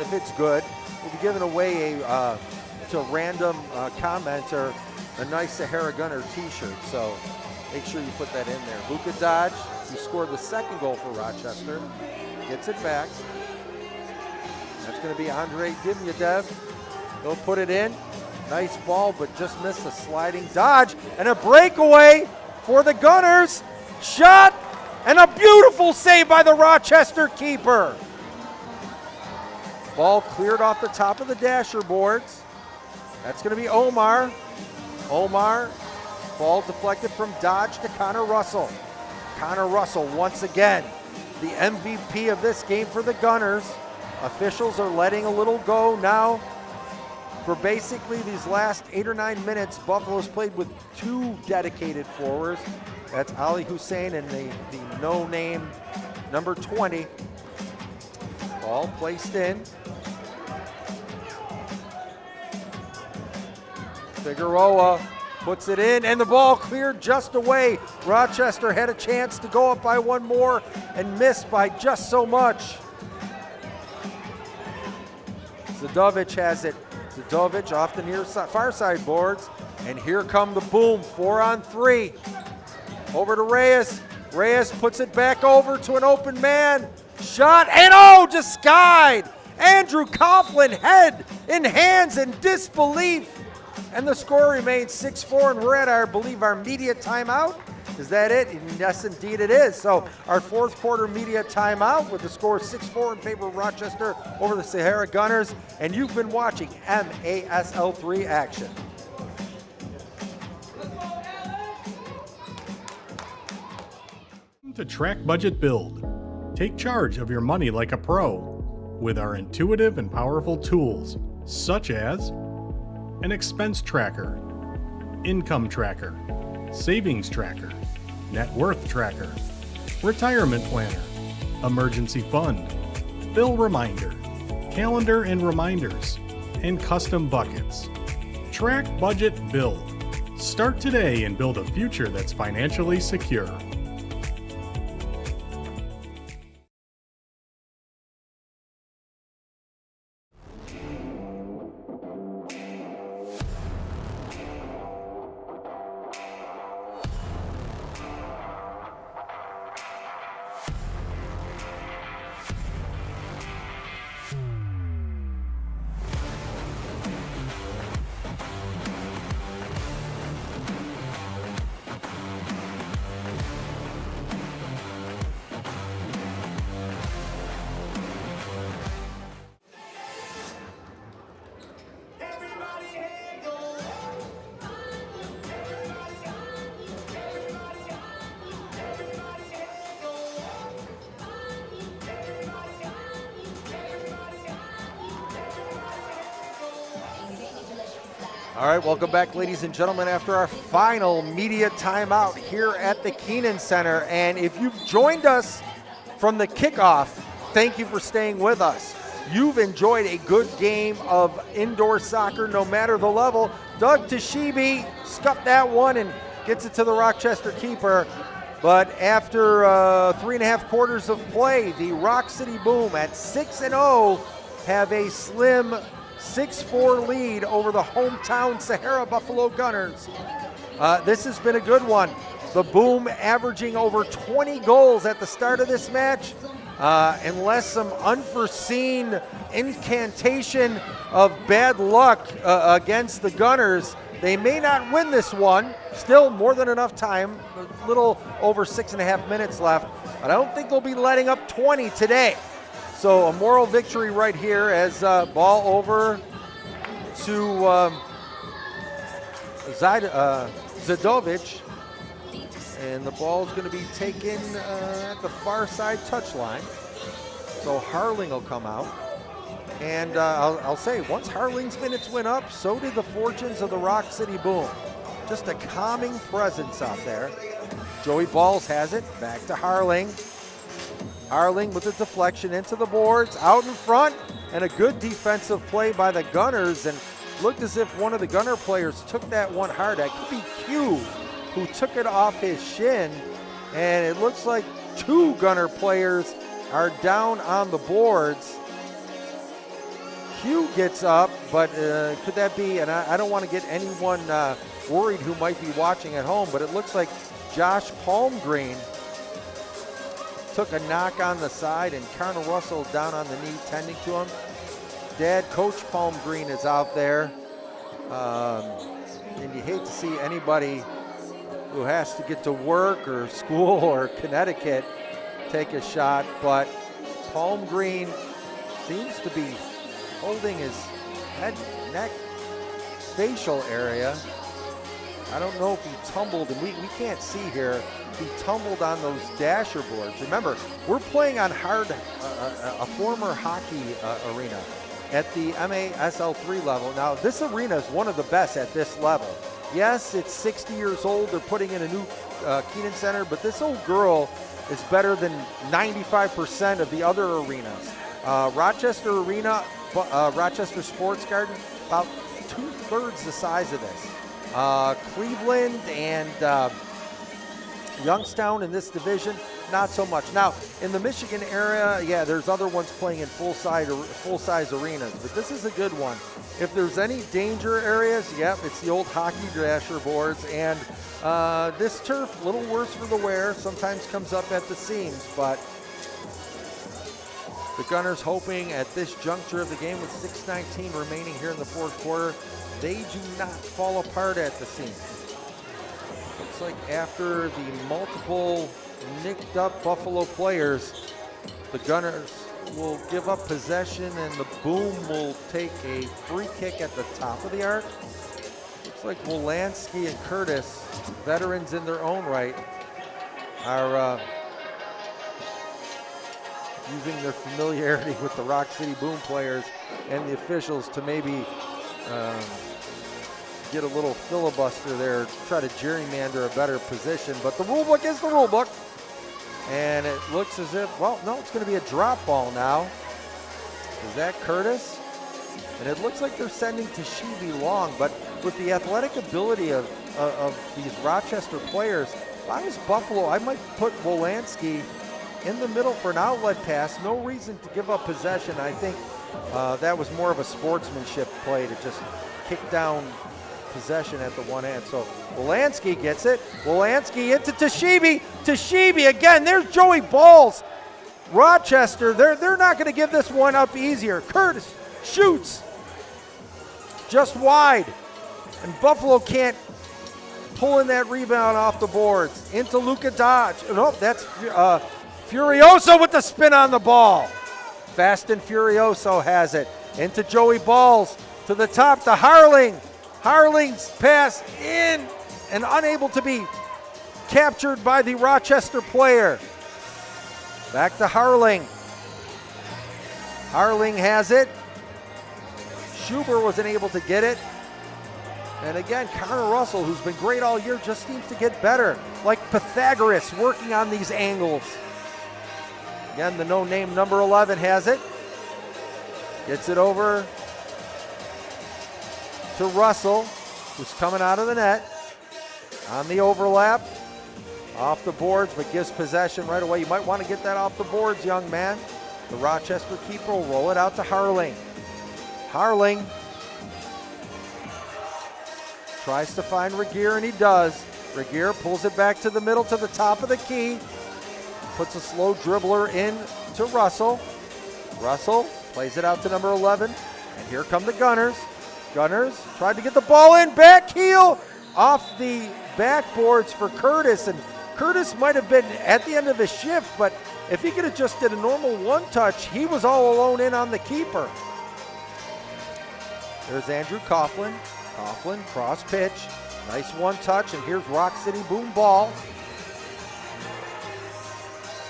S3: If it's good, we'll be giving away to a random commenter a nice Sahara Gunner t-shirt. So make sure you put that in there. Luka Dodge, who scored the 2nd goal for Rochester, gets it back. That's going to be Andre Dimyadev. He'll put it in. Nice ball, but just missed a sliding dodge. And a breakaway for the Gunners. Shot, and a beautiful save by the Rochester keeper. Ball cleared off the top of the dasher boards. That's going to be Omar. Omar, ball deflected from Dodge to Connor Russell. Connor Russell once again, the MVP of this game for the Gunners. Officials are letting a little go now. For basically these last 8 or 9 minutes, Buffalo's played with 2 dedicated forwards. That's Ali Hussein and the no-name number 20. Ball placed in. Figueroa puts it in, and the ball cleared just away. Rochester had a chance to go up by 1 more and missed by just so much. Zadovic has it. Zadovic off the near far side boards, and here come the Boom, 4-on-3. Over to Reyes. Reyes puts it back over to an open man. Shot, and oh, just skied. Andrew Coughlin, head in hands in disbelief. And the score remains 6-4, and we're at our media timeout. Is that it? Yes, indeed it is. So our 4th quarter media timeout with the score 6-4 in favor of Rochester over the Sahara Gunners. And you've been watching MASL3 action.
S1: To Track Budget Build. Take charge of your money like a pro with our intuitive and powerful tools, such as an expense tracker, income tracker, savings tracker, net worth tracker, retirement planner, emergency fund, bill reminder, calendar and reminders, and custom buckets. Track, budget, build. Start today and build a future that's financially secure.
S3: All right, welcome back, ladies and gentlemen, after our final media timeout here at the Keenan Center. And if you've joined us from the kickoff, thank you for staying with us. You've enjoyed a good game of indoor soccer, no matter the level. Doug Toshibi scuffed that one and gets it to the Rochester keeper. But after 3.5 quarters of play, the Rock City Boom at 6-0 have a slim 6-4 lead over the hometown Sahara Buffalo Gunners. This has been a good one. The Boom averaging over 20 goals at the start of this match. Unless some unforeseen incantation of bad luck against the Gunners, they may not win this one. Still more than enough time, a little over 6.5 minutes left. But I don't think they'll be letting up 20 today. So a moral victory right here as ball over to Zadovic. And the ball is going to be taken at the far side touchline. So Harling will come out. And I'll say, once Harling's minutes went up, so did the fortunes of the Rock City Boom. Just a calming presence out there. Joey Balls has it, back to Harling. Harling with a deflection into the boards, out in front, and a good defensive play by the Gunners. And looked as if one of the Gunner players took that one hard. That could be Q, who took it off his shin. And it looks like 2 Gunner players are down on the boards. Q gets up, but could that be, and I don't want to get anyone worried who might be watching at home, but it looks like Josh Palmgreen took a knock on the side, and Connor Russell down on the knee tending to him. Dad, Coach Palmgreen is out there. And you hate to see anybody who has to get to work or school or Connecticut take a shot, but Palmgreen seems to be holding his head, neck, facial area. I don't know if he tumbled, and we can't see here. He tumbled on those dasher boards. Remember, we're playing on a former hockey arena at the MASL3 level. Now, this arena is one of the best at this level. Yes, it's 60 years old. They're putting in a new Keenan Center, but this old girl is better than 95% of the other arenas. Rochester Arena, Rochester Sports Garden, about 2/3 the size of this. Cleveland and Youngstown in this division, not so much. Now, in the Michigan area, yeah, there's other ones playing in full-size arenas, but this is a good one. If there's any danger areas, yep, it's the old hockey dasher boards, and this turf, a little worse for the wear, sometimes comes up at the seams, but the Gunners hoping at this juncture of the game with 6:19 remaining here in the fourth quarter, they do not fall apart at the seams. Looks like after the multiple nicked up Buffalo players, the Gunners will give up possession and the Boom will take a free kick at the top of the arc. Looks like Wolanski and Curtis, veterans in their own right, are using their familiarity with the Rock City Boom players and the officials to maybe get a little filibuster there, try to gerrymander a better position. But the rule book is the rule book. And it looks as if, well, no, it's going to be a drop ball now. Is that Curtis? And it looks like they're sending Toshibi long, but with the athletic ability of these Rochester players, if I was Buffalo, I might put Wolanski in the middle for an outlet pass. No reason to give up possession. I think that was more of a sportsmanship play to just kick down possession at the one end. So Wolanski gets it. Wolanski into Toshibi. Toshibi again. There's Joey Balls. Rochester, they're not going to give this one up easier. Curtis shoots just wide. And Buffalo can't pull in that rebound off the boards. Into Luka Dodge. Nope, that's Furioso with the spin on the ball. Fast and Furioso has it. Into Joey Balls. To the top to Harling. Harling's pass in and unable to be captured by the Rochester player. Back to Harling. Harling has it. Schuber wasn't able to get it. And again, Connor Russell, who's been great all year, just seems to get better. Like Pythagoras working on these angles. Again, the no-name number 11 has it. Gets it over to Russell, who's coming out of the net. On the overlap. Off the boards, but gives possession right away. You might want to get that off the boards, young man. The Rochester keeper will roll it out to Harling. Harling tries to find Regier, and he does. Regier pulls it back to the middle to the top of the key. Puts a slow dribbler in to Russell. Russell plays it out to number 11. And here come the Gunners. Gunners tried to get the ball in. Back heel off the backboards for Curtis. And Curtis might have been at the end of his shift, but if he could have just did a normal one-touch, he was all alone in on the keeper. There's Andrew Coughlin. Coughlin, cross pitch. Nice one-touch, and here's Rock City Boom ball.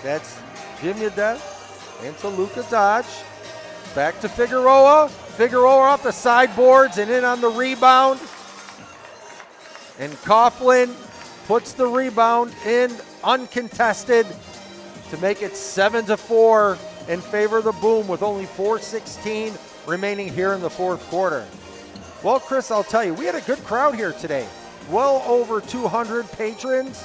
S3: That's Dimyadev into Luka Dodge. Back to Figueroa. Figueroa off the sideboards and in on the rebound. And Coughlin puts the rebound in uncontested to make it 7-4 in favor of the Boom with only 4:16 remaining here in the fourth quarter. Well, Chris, I'll tell you, we had a good crowd here today. Well over 200 patrons.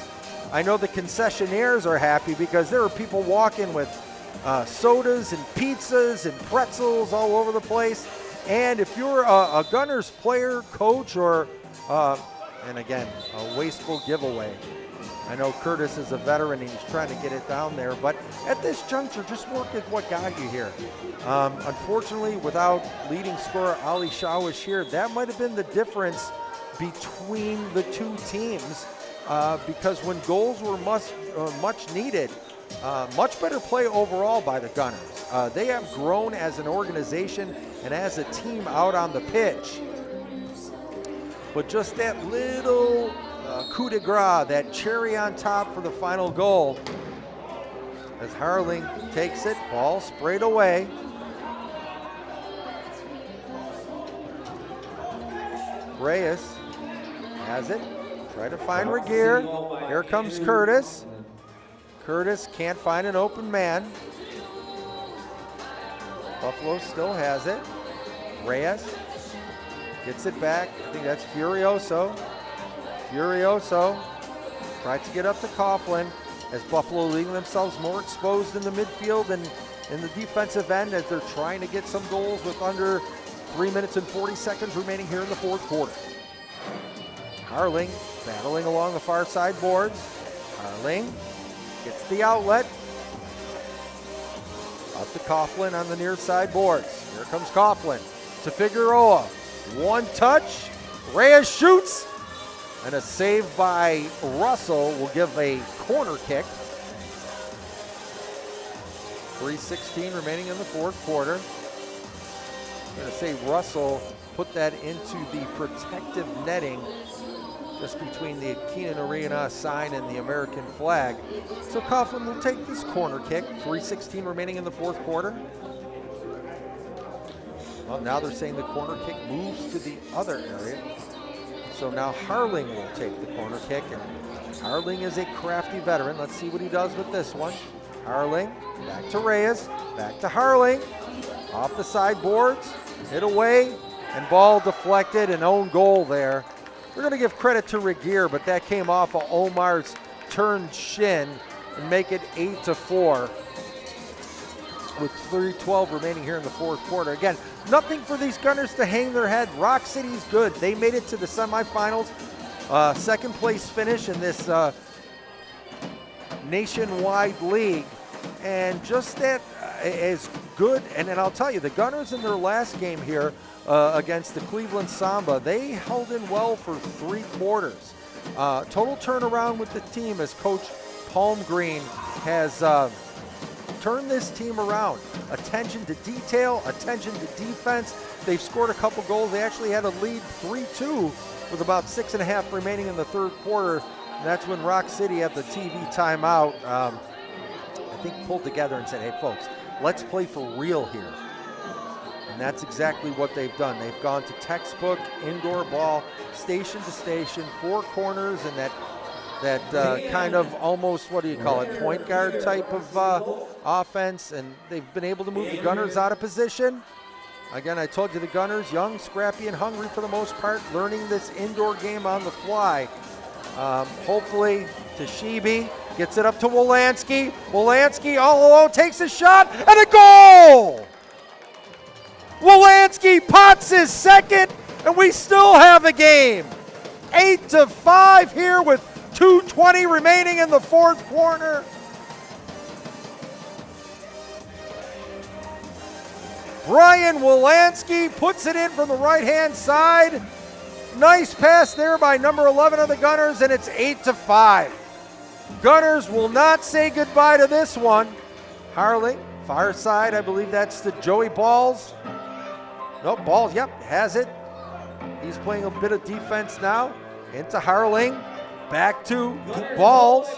S3: I know the concessionaires are happy because there are people walking with sodas and pizzas and pretzels all over the place. And if you're a Gunners player, coach, or and again, a wasteful giveaway. I know Curtis is a veteran and he's trying to get it down there, but at this juncture, just work with what got you here. Unfortunately, without leading scorer Ali Shawish here, that might have been the difference between the two teams because when goals were much needed, much better play overall by the Gunners. They have grown as an organization and as a team out on the pitch. But just that little coup de grace, that cherry on top for the final goal. As Harling takes it, ball sprayed away. Reyes has it. Try to find Regier. Here comes Curtis. Curtis can't find an open man. Buffalo still has it. Reyes gets it back. I think that's Furioso. Furioso tries to get up to Coughlin as Buffalo leaving themselves more exposed in the midfield and in the defensive end as they're trying to get some goals with under 3 minutes and 40 seconds remaining here in the fourth quarter. Harling battling along the far side boards. Harling gets the outlet. Up to Coughlin on the near side boards. Here comes Coughlin to Figueroa. One touch. Reyes shoots. And a save by Russell will give a corner kick. 3:16 remaining in the fourth quarter. I'm going to say Russell put that into the protective netting just between the Keenan Arena sign and the American flag. So Coughlin will take this corner kick. 3:16 remaining in the fourth quarter. Well, now they're saying the corner kick moves to the other area. So now Harling will take the corner kick, and Harling is a crafty veteran. Let's see what he does with this one. Harling, back to Reyes, back to Harling, off the sideboards, hit away, and ball deflected, and own goal there. We're going to give credit to Regier, but that came off of Omar's turned shin and make it 8-4 with 3:12 remaining here in the fourth quarter. Again, nothing for these Gunners to hang their head. Rock City's good. They made it to the semifinals. Second place finish in this nationwide league. And just that is good. And then I'll tell you, the Gunners in their last game here against the Cleveland Samba, they held in well for 3 quarters. Total turnaround with the team as Coach Palmgreen has turned this team around. Attention to detail, attention to defense. They've scored a couple goals. They actually had a lead 3-2 with about 6.5 remaining in the third quarter. And that's when Rock City at the TV timeout, I think pulled together and said, hey folks, let's play for real here. And that's exactly what they've done. They've gone to textbook indoor ball, station to station, 4 corners, and that kind of almost, what do you call it, point guard type of offense. And they've been able to move the Gunners out of position. Again, I told you the Gunners, young, scrappy, and hungry for the most part, learning this indoor game on the fly. Hopefully, Tashibi gets it up to Wolanski. Wolanski all alone takes a shot and a goal! Wolanski pots his second, and we still have a game. 8-5 here with 2:20 remaining in the fourth quarter. Brian Wolanski puts it in from the right-hand side. Nice pass there by number 11 of the Gunners, and it's 8-5. Gunners will not say goodbye to this one. Harling, far side, I believe that's the Joey Balls. Nope, Balls, yep, has it. He's playing a bit of defense now. Into Harling, back to Balls.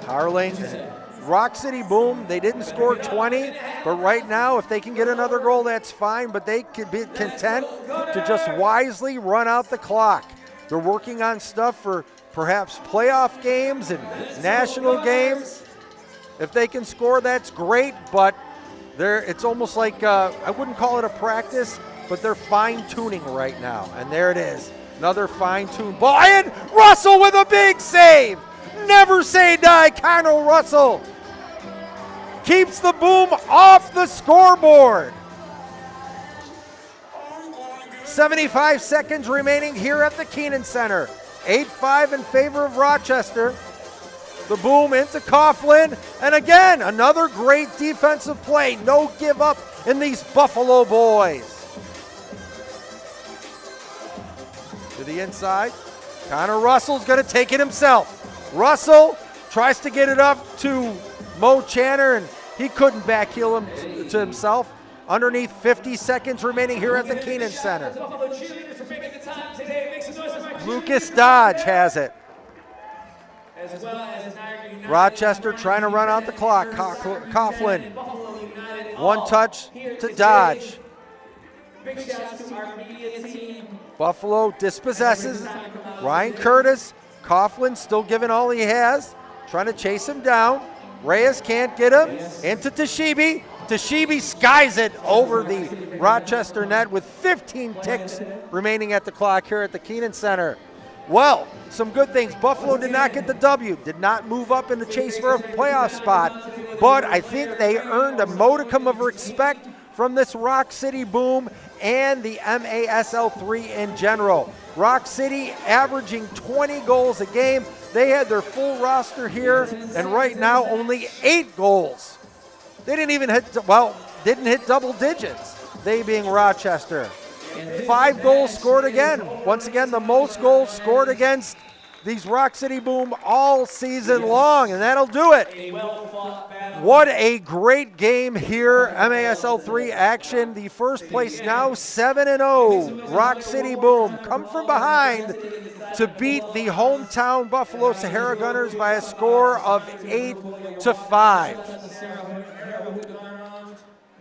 S3: Harling, Rock City Boom, they didn't score 20, but right now if they can get another goal, that's fine, but they could be content to just wisely run out the clock. They're working on stuff for perhaps playoff games and national games. If they can score, that's great, but it's almost like, I wouldn't call it a practice, but they're fine-tuning right now, and there it is. Another fine-tuned ball, and Russell with a big save! Never say die, Connor Russell keeps the Boom off the scoreboard. 75 seconds remaining here at the Keenan Center. 8-5 in favor of Rochester. The Boom into Coughlin, and again, another great defensive play. No give up in these Buffalo boys. To the inside, Connor Russell's gonna take it himself. Russell tries to get it up to Mo Channer, and he couldn't backheel him to himself. Underneath 50 seconds remaining here at the Keenan Center. Lucas Dodge has it. Rochester trying to run out the clock. Coughlin, one touch to Dodge. Buffalo dispossesses. Ryan Curtis. Coughlin still giving all he has, trying to chase him down. Reyes can't get him. Into Tashibi. Tashibi skies it over the Rochester net with 15 ticks remaining at the clock here at the Keenan Center. Well, some good things. Buffalo did not get the W, did not move up in the chase for a playoff spot, but I think they earned a modicum of respect from this Rock City Boom and the MASL3 in general. Rock City averaging 20 goals a game. They had their full roster here, and right now only 8 goals. They didn't even didn't hit double digits, they being Rochester. 5 goals scored again. Once again, the most goals scored against these Rock City Boom all season long, and that'll do it.
S2: A well-fought battle.
S3: What a great game here. MASL3 action. The first place now 7-0. Rock City Boom come from behind to beat the hometown Buffalo Sahara Gunners by a score of 8-5.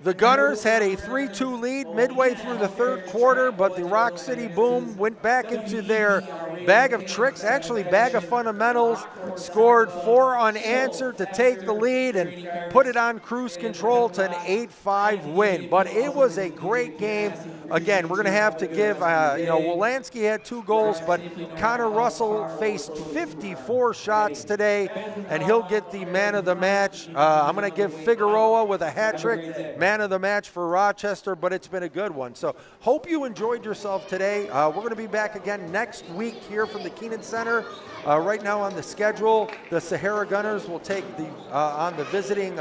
S3: The Gunners had a 3-2 lead midway through the third quarter, but the Rock City Boom went back into their bag of tricks, actually bag of fundamentals, scored 4 unanswered to take the lead and put it on cruise control to an 8-5 win. But it was a great game. Again, we're going to have to give, Wolanski had 2 goals, but Connor Russell faced 54 shots today, and he'll get the man of the match. I'm going to give Figueroa with a hat trick, man of the match for Rochester, but it's been a good one. So hope you enjoyed yourself today. We're going to be back again next week here from the Keenan Center. Right now on the schedule, the Sahara Gunners will take on the visiting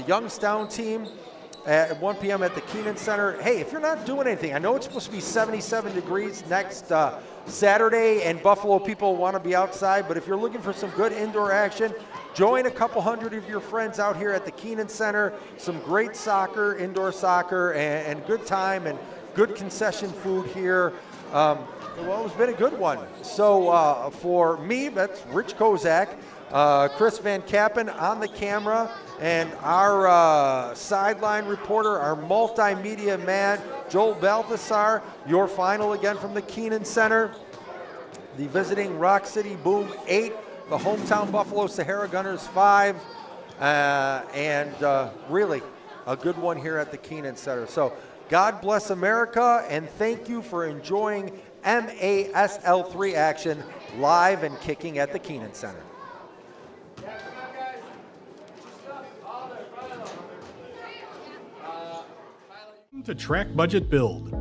S3: Youngstown team at 1 p.m. at the Keenan Center. Hey, if you're not doing anything, I know it's supposed to be 77 degrees next Saturday, and Buffalo people want to be outside, but if you're looking for some good indoor action, join a couple hundred of your friends out here at the Keenan Center. Some great soccer, indoor soccer, and good time and good concession food here. Well, it's been a good one. So for me, that's Rich Kozak, Chris Van Kappen on the camera, and our sideline reporter, our multimedia man, Joel Balthasar. Your final again from the Keenan Center. The visiting Rock City Boom 8, the hometown Buffalo Sahara Gunners 5, and really a good one here at the Keenan Center. So God bless America, and thank you for enjoying MASL3 action live and kicking at the Keenan Center.
S1: To Track Budget Build.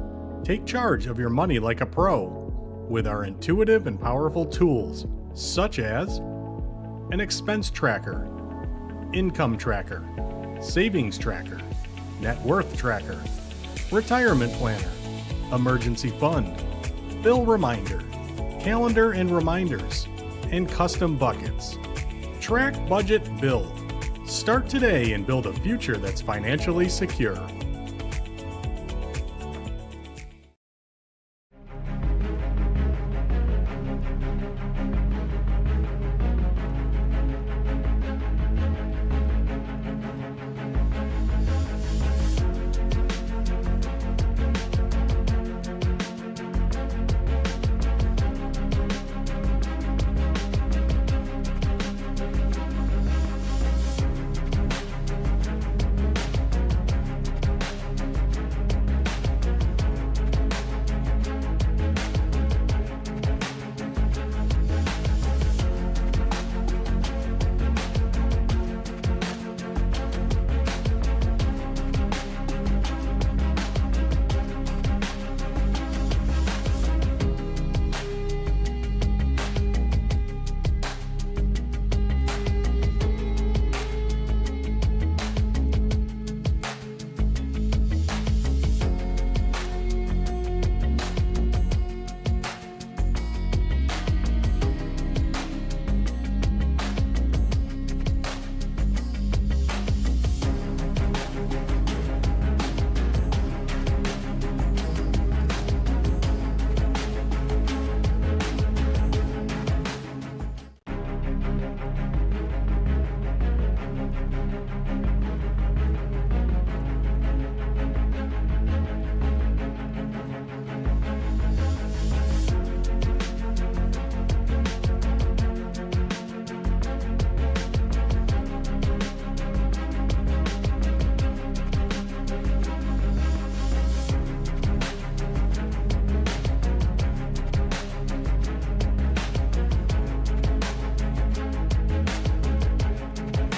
S1: Take charge of your money like a pro with our intuitive and powerful tools, such as an expense tracker, income tracker, savings tracker, net worth tracker, retirement planner, emergency fund, bill reminder, calendar and reminders, and custom buckets. Track Budget Build. Start today and build a future that's financially secure.